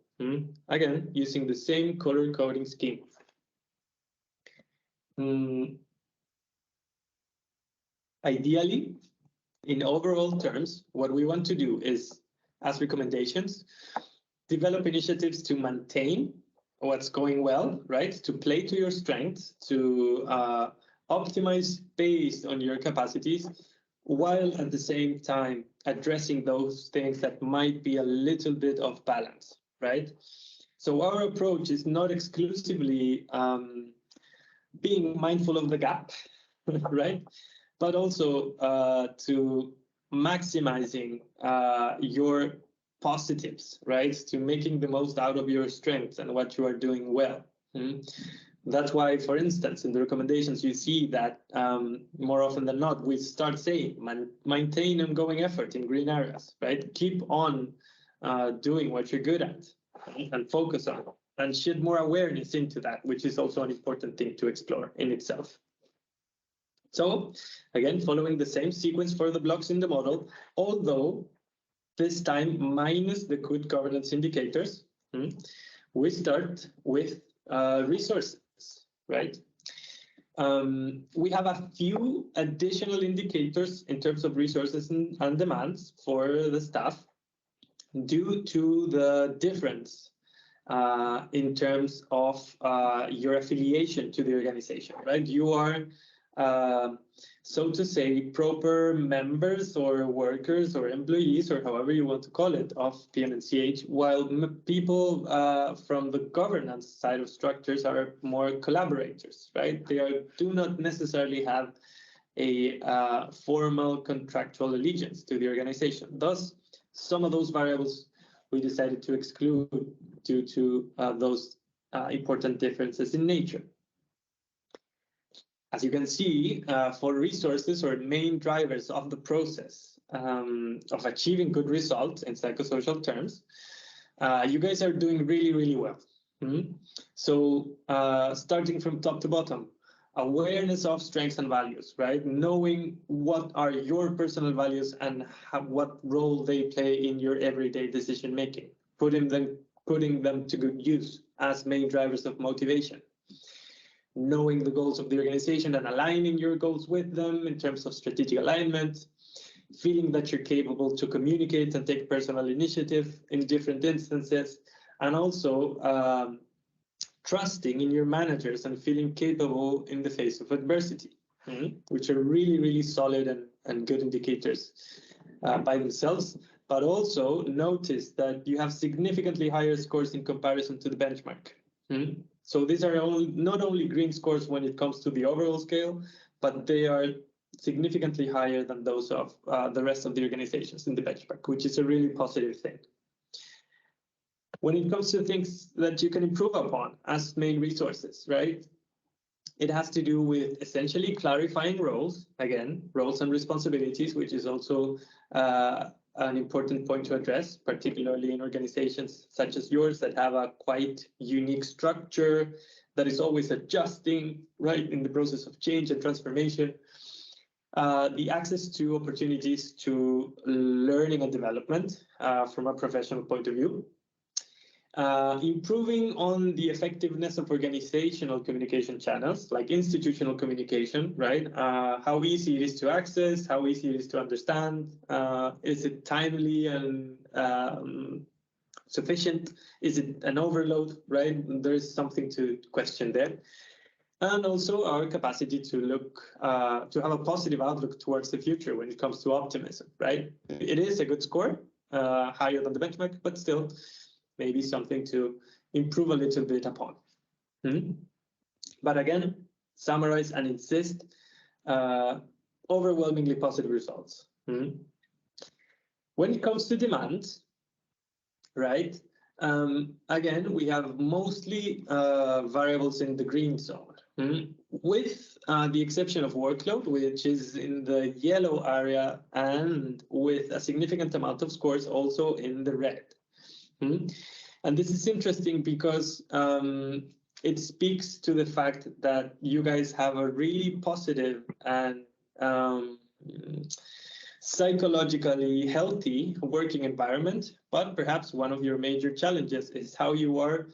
Again, using the same color coding scheme. Ideally, in overall terms, what we want to do is, as recommendations, develop initiatives to maintain what's going well, right? To play to your strengths, to optimize based on your capacities, while at the same time addressing those things that might be a little bit off balance, right? So our approach is not exclusively being mindful of the gap, right? But also to maximizing your positives, right? To making the most out of your strengths and what you are doing well. That's why, for instance, in the recommendations, you see that more often than not, we start saying maintain ongoing effort in green areas, right? Keep on doing what you're good at and focus on and shed more awareness into that, which is also an important thing to explore in itself. So again, following the same sequence for the blocks in the model, although this time minus the good governance indicators, we start with resources, right? We have a few additional indicators in terms of resources and demands for the staff due to the difference in terms of your affiliation to the organization, right? You are, so to say, proper members or workers or employees, or however you want to call it, of PM&CH, while people from the governance side of structures are more collaborators, right? They do not necessarily have a formal contractual allegiance to the organization. Thus, some of those variables we decided to exclude due to those important differences in nature. As you can see, for resources or main drivers of the process of achieving good results in psychosocial terms, you guys are doing really, really well. So starting from top to bottom, awareness of strengths and values, right? Knowing what are your personal values and what role they play in your everyday decision making, putting them to good use as main drivers of motivation. Knowing the goals of the organization and aligning your goals with them in terms of strategic alignment, feeling that you're capable to communicate and take personal initiative in different instances, and also trusting in your managers and feeling capable in the face of adversity, which are really, really solid and good indicators by themselves. But also notice that you have significantly higher scores in comparison to the benchmark. So these are not only green scores when it comes to the overall scale, but they are significantly higher than those of the rest of the organizations in the benchmark, which is a really positive thing. When it comes to things that you can improve upon as main resources, right? It has to do with essentially clarifying roles, again, roles and responsibilities, which is also an important point to address, particularly in organizations such as yours that have a quite unique structure that is always adjusting, right, in the process of change and transformation. The access to opportunities to learning and development from a professional point of view. Improving on the effectiveness of organizational communication channels, like institutional communication, right? How easy it is to access, how easy it is to understand, is it timely and sufficient? Is it an overload, right? There's something to question there. And also our capacity to look, to have a positive outlook towards the future when it comes to optimism, right? It is a good score, higher than the benchmark, but still, maybe something to improve a little bit upon. But again, summarize and insist, overwhelmingly positive results. When it comes to demand, right, again, we have mostly variables in the green zone, with the exception of workload, which is in the yellow area, and with a significant amount of scores also in the red. And this is interesting because it speaks to the fact that you guys have a really positive and psychologically healthy working environment, but perhaps one of your major challenges is how you are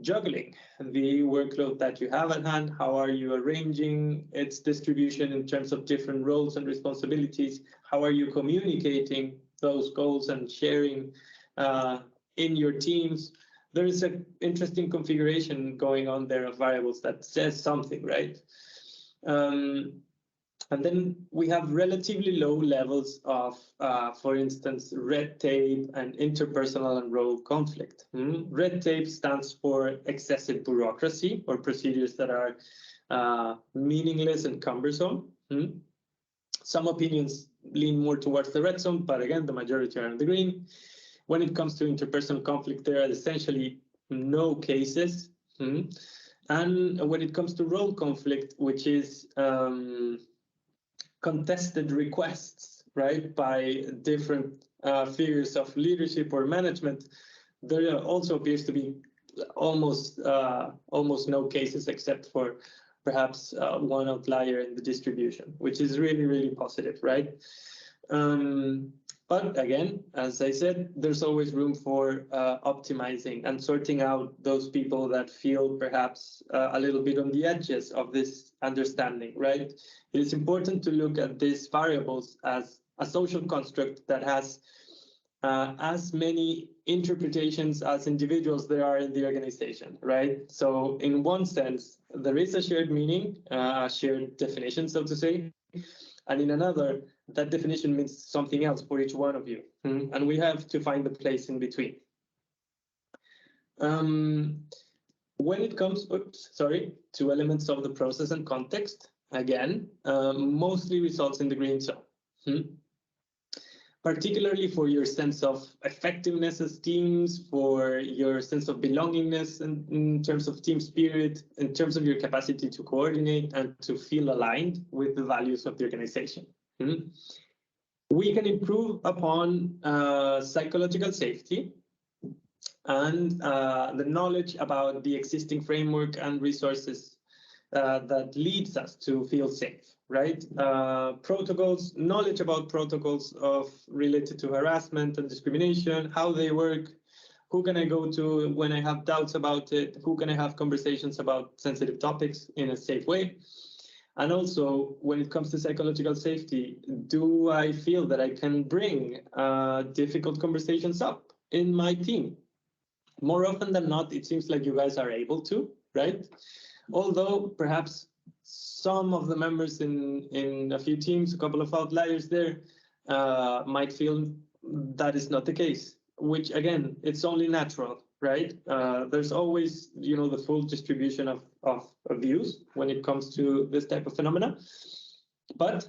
juggling the workload that you have at hand. How are you arranging its distribution in terms of different roles and responsibilities? How are you communicating those goals and sharing in your teams? There is an interesting configuration going on there of variables that says something, right? And then we have relatively low levels of, for instance, red tape and interpersonal and role conflict. Red tape stands for excessive bureaucracy or procedures that are meaningless and cumbersome. Some opinions lean more towards the red zone, but again, the majority are in the green. When it comes to interpersonal conflict, there are essentially no cases. And when it comes to role conflict, which is contested requests, right, by different figures of leadership or management, there also appears to be almost no cases, except for perhaps one outlier in the distribution, which is really, really positive, right? But again, as I said, there's always room for optimizing and sorting out those people that feel perhaps a little bit on the edges of this understanding, right? It is important to look at these variables as a social construct that has as many interpretations as individuals there are in the organization, right? So in one sense, there is a shared meaning, shared definition, so to say. And in another, that definition means something else for each one of you. And we have to find the place in between. When it comes, to elements of the process and context, again, mostly results in the green zone. Particularly for your sense of effectiveness as teams, for your sense of belongingness in terms of team spirit, in terms of your capacity to coordinate and to feel aligned with the values of the organization. We can improve upon psychological safety and the knowledge about the existing framework and resources that leads us to feel safe. Right? Protocols, knowledge about protocols related to harassment and discrimination, how they work, who can I go to when I have doubts about it, who can I have conversations about sensitive topics in a safe way. And also, when it comes to psychological safety, do I feel that I can bring difficult conversations up in my team? More often than not, it seems like you guys are able to, right? Although perhaps some of the members in a few teams, a couple of outliers there, might feel that is not the case, which again, it's only natural, right? There's always, the full distribution of views when it comes to this type of phenomena. But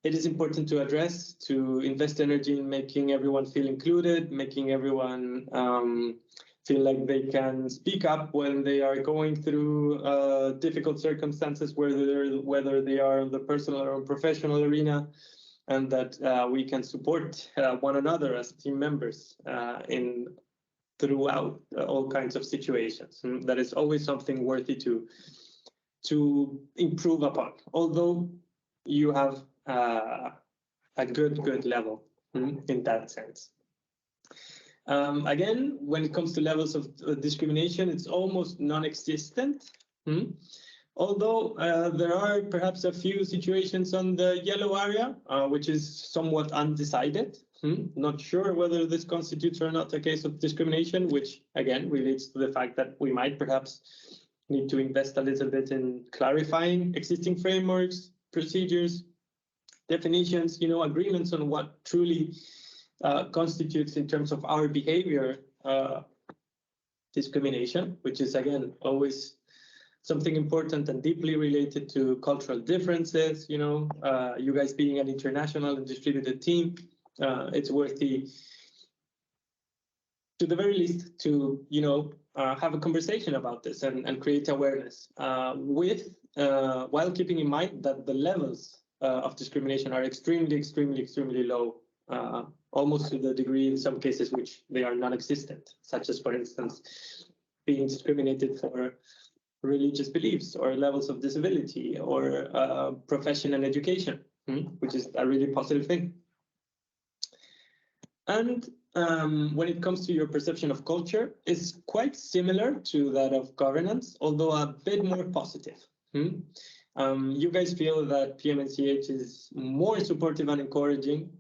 it is important to address, to invest energy in making everyone feel included, making everyone feel like they can speak up when they are going through difficult circumstances, whether they are in the personal or professional arena, and that we can support one another as team members throughout all kinds of situations. And that is always something worthy to improve upon, although you have a good level in that sense. Again, when it comes to levels of discrimination, it's almost non-existent. Although there are perhaps a few situations on the yellow area, which is somewhat undecided. Not sure whether this constitutes or not a case of discrimination, which again relates to the fact that we might perhaps need to invest a little bit in clarifying existing frameworks, procedures, definitions, agreements on what truly constitutes in terms of our behavior discrimination, which is again always something important and deeply related to cultural differences. You guys being an international and distributed team, it's worthy, to the very least, to have a conversation about this and create awareness while keeping in mind that the levels of discrimination are extremely low almost to the degree in some cases which they are non-existent, such as, for instance, being discriminated for religious beliefs or levels of disability or profession and education, which is a really positive thing. And when it comes to your perception of culture, it's quite similar to that of governance, although a bit more positive. You guys feel that PMNCH is more supportive and encouraging,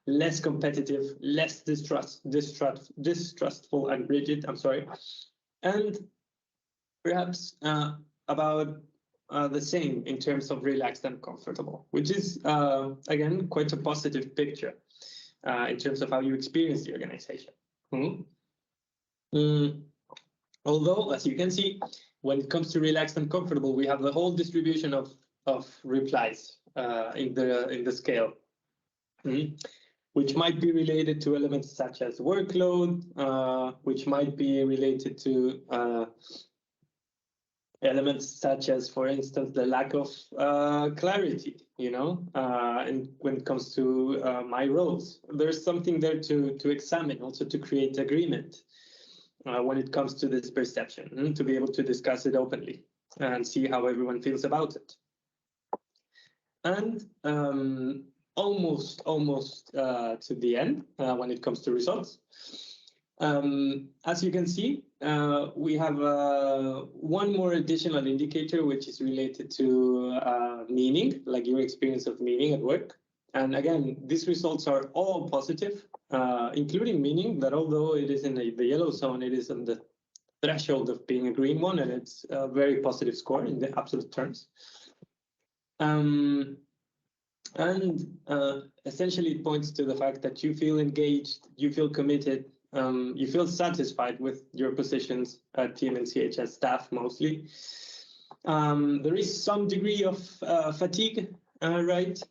less competitive, less distrustful and rigid, and perhaps about the same in terms of relaxed and comfortable, which is, again, quite a positive picture in terms of how you experience the organization. Although, as you can see, when it comes to relaxed and comfortable, we have the whole distribution of replies in the scale, which might be related to elements such as workload, which might be related to elements such as, for instance, the lack of clarity, and when it comes to my roles. There's something there to examine, also to create agreement when it comes to this perception, to be able to discuss it openly and see how everyone feels about it. And almost to the end when it comes to results. As you can see, we have one more additional indicator, which is related to meaning, like your experience of meaning at work. And again, these results are all positive, including meaning, that although it is in the yellow zone, it is on the threshold of being a green one, and it's a very positive score in the absolute terms. Essentially, it points to the fact that you feel engaged, you feel committed, you feel satisfied with your positions at PMNCH as staff mostly. There is some degree of fatigue, right?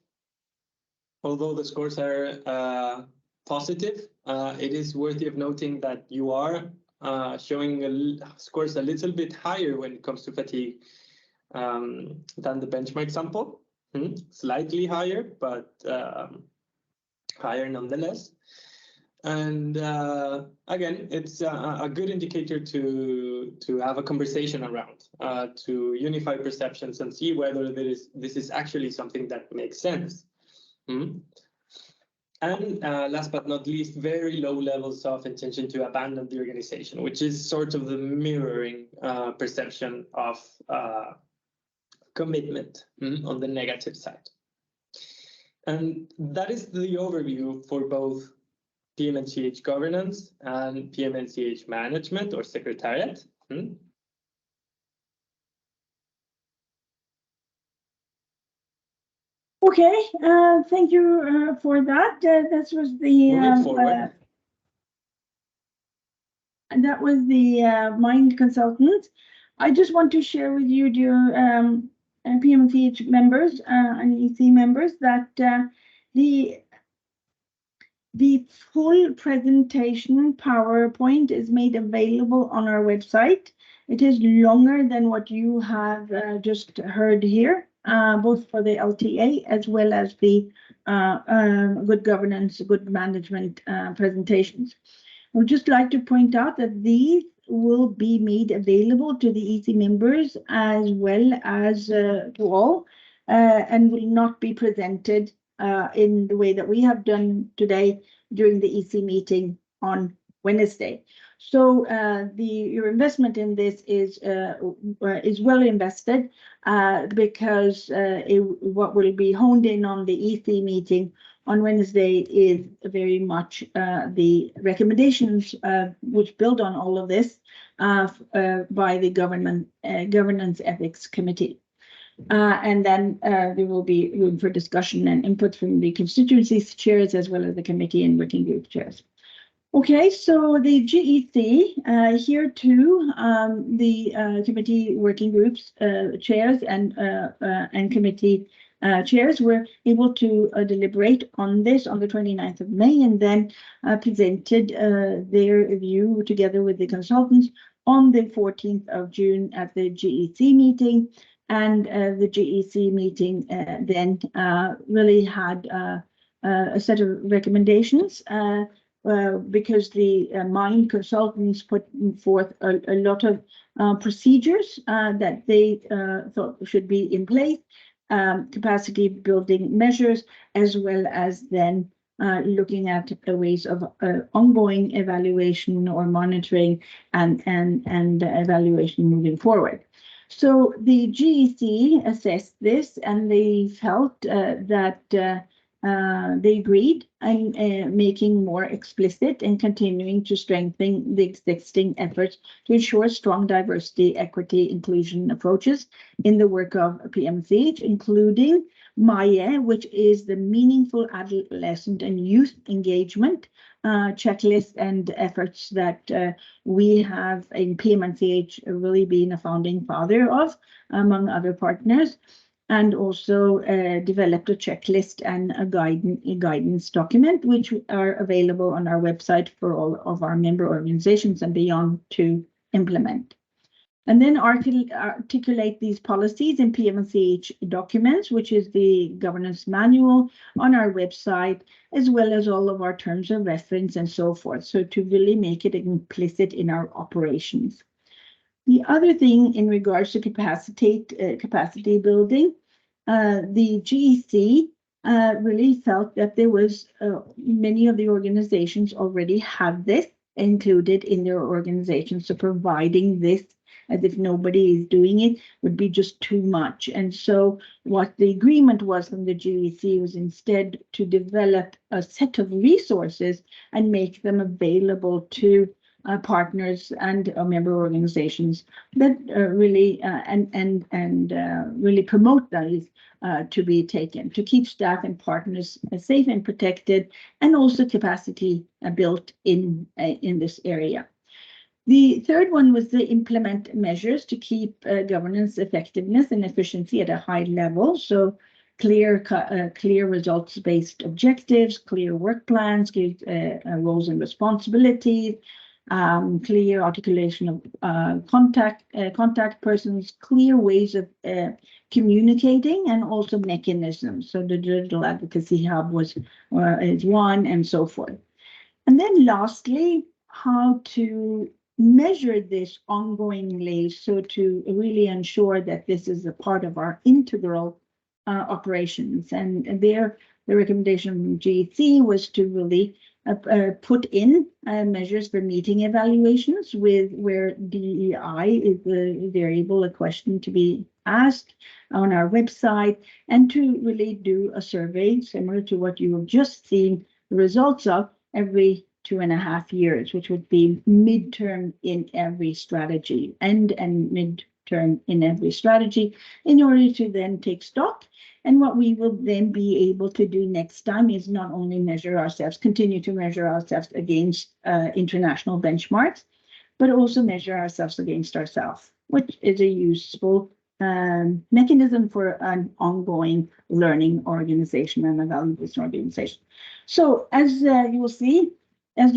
Although the scores are positive, it is worthy of noting that you are showing scores a little bit higher when it comes to fatigue than the benchmark sample. Slightly higher, but higher nonetheless. And again, it's a good indicator to have a conversation around, to unify perceptions and see whether this is actually something that makes sense. And last but not least, very low levels of intention to abandon the organization, which is sort of the mirroring perception of commitment on the negative side. And that is the overview for both PMNCH governance and PMNCH management or secretariat. Okay, thank you for that. This was the that was the Mind consultant. I just want to share with you, dear PMNCH members and EC members, that the full presentation PowerPoint is made available on our website. It is longer than what you have just heard here, both for the LTA as well as the good governance, good management presentations. I would just like to point out that these will be made available to the EC members as well as to all, and will not be presented in the way that we have done today during the EC meeting on Wednesday. So your investment in this is well invested, because what will be honed in on the EC meeting on Wednesday is very much the recommendations which build on all of this by the Governance Ethics Committee. And then there will be room for discussion and input from the constituency chairs as well as the committee and working group chairs. Okay, so the GEC, here too, the committee working groups chairs and committee chairs were able to deliberate on this on the 29th of May, and then presented their view together with the consultants on the 14th of June at the GEC meeting. And the GEC meeting then really had a set of recommendations because the MIND consultants put forth a lot of procedures that they thought should be in place, capacity building measures, as well as then looking at ways of ongoing evaluation or monitoring and evaluation moving forward. So the GEC assessed this, and they felt that they agreed on making more explicit and continuing to strengthen the existing efforts to ensure strong diversity, equity, inclusion approaches in the work of PMCH, including MAIE, which is the Meaningful Adolescent and Youth Engagement checklist and efforts that we have in PMCH really been a founding father of, among other partners, and also developed a checklist and a guidance document, which are available on our website for all of our member organizations and beyond to implement. And then articulate these policies in PMCH documents, which is the governance manual on our website, as well as all of our terms of reference and so forth. So to really make it implicit in our operations. The other thing in regards to capacity building, the GEC really felt that there was many of the organizations already have this included in their organization. So providing this as if nobody is doing it would be just too much. And so what the agreement was from the GEC was instead to develop a set of resources and make them available to partners and member organizations that really really promote those to be taken, to keep staff and partners safe and protected, and also capacity built in this area. The third one was to implement measures to keep governance effectiveness and efficiency at a high level. So clear results-based objectives, clear work plans, clear roles and responsibilities, clear articulation of contact persons, clear ways of communicating, and also mechanisms. So the Digital Advocacy Hub is one, and so forth. And then lastly, how to measure this ongoingly, so to really ensure that this is a part of our integral operations. And there, the recommendation from GEC was to really put in measures for meeting evaluations where DEI is a variable, a question to be asked on our website, and to really do a survey similar to what you have just seen the results of every 2.5 years, which would be midterm in every strategy, and midterm in every strategy, in order to then take stock. And what we will then be able to do next time is not only continue to measure ourselves against international benchmarks, but also measure ourselves against ourselves, which is a useful mechanism for an ongoing learning organization and evaluation organization. So as you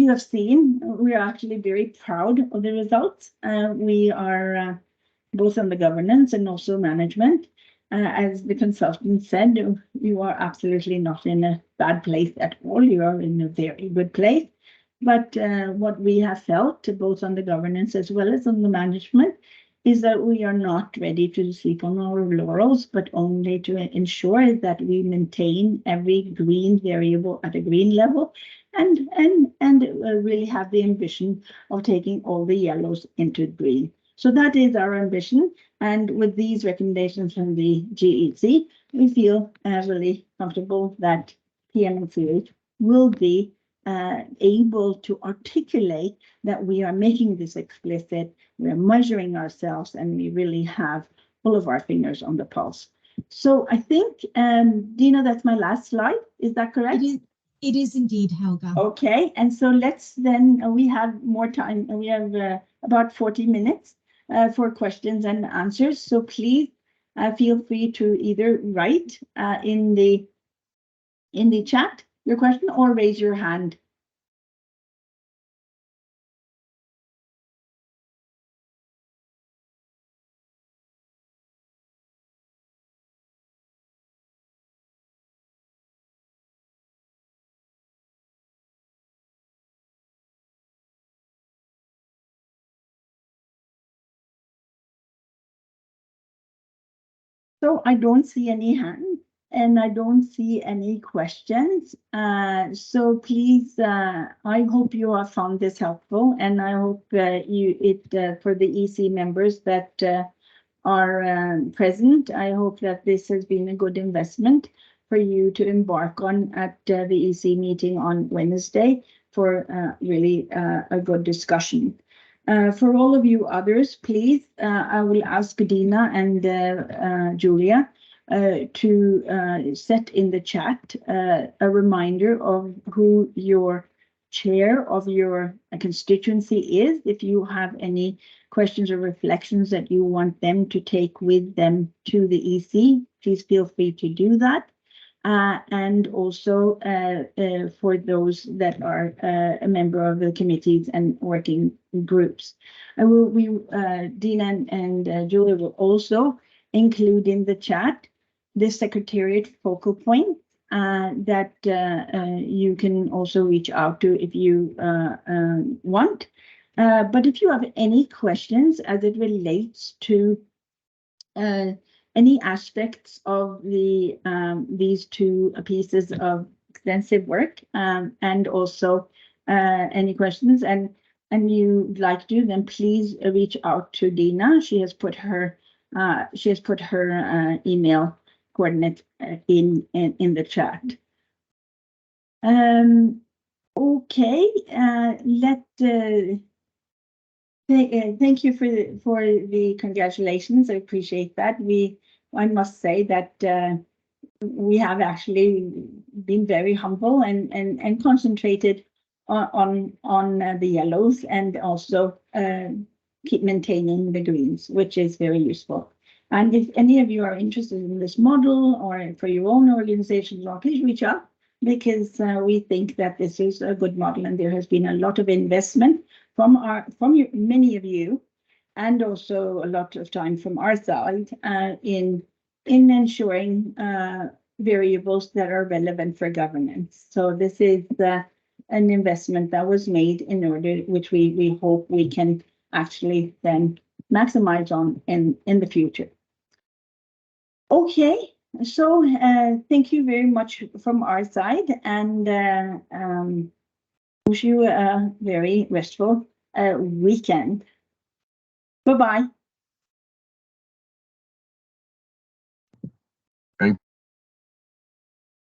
have seen, we are actually very proud of the results. We are both on the governance and also management. As the consultant said, you are absolutely not in a bad place at all. You are in a very good place. But what we have felt, both on the governance as well as on the management, is that we are not ready to sleep on our laurels, but only to ensure that we maintain every green variable at a green level, and really have the ambition of taking all the yellows into green. So that is our ambition. And with these recommendations from the GEC, we feel really comfortable that PMCH will be able to articulate that we are making this explicit, we're measuring ourselves, and we really have all of our fingers on the pulse. So I think, Dina, that's my last slide. Is that correct? It is indeed, Helga. Okay, and so let's then, we have more time. We have about 40 minutes for questions and answers. So please feel free to either write in the chat your question or raise your hand. So I don't see any hands and I don't see any questions. So please, I hope you have found this helpful, and I hope for the EC members that are present, I hope that this has been a good investment for you to embark on at the EC meeting on Wednesday for really a good discussion. For all of you others, please, I will ask Dina and Julia to set in the chat a reminder of who your chair of your constituency is. If you have any questions or reflections that you want them to take with them to the EC, please feel free to do that. And also for those that are a member of the committees and working groups. Dina and Julia will also include in the chat the Secretariat focal point that you can also reach out to if you want. But if you have any questions as it relates to any aspects of these two pieces of extensive work, and also any questions and you'd like to do, then please reach out to Dina. She has put her email coordinate in the chat. Okay, thank you for the congratulations. I appreciate that. I must say that we have actually been very humble and concentrated on the yellows, and also keep maintaining the greens, which is very useful. And if any of you are interested in this model or for your own organizations, please reach out, because we think that this is a good model, and there has been a lot of investment from many of you, and also a lot of time from our side in ensuring variables that are relevant for governance. So this is an investment that was made in order, which we hope we can actually then maximize on in the future. Okay, so thank you very much from our side, and wish you a very restful weekend. Bye-bye.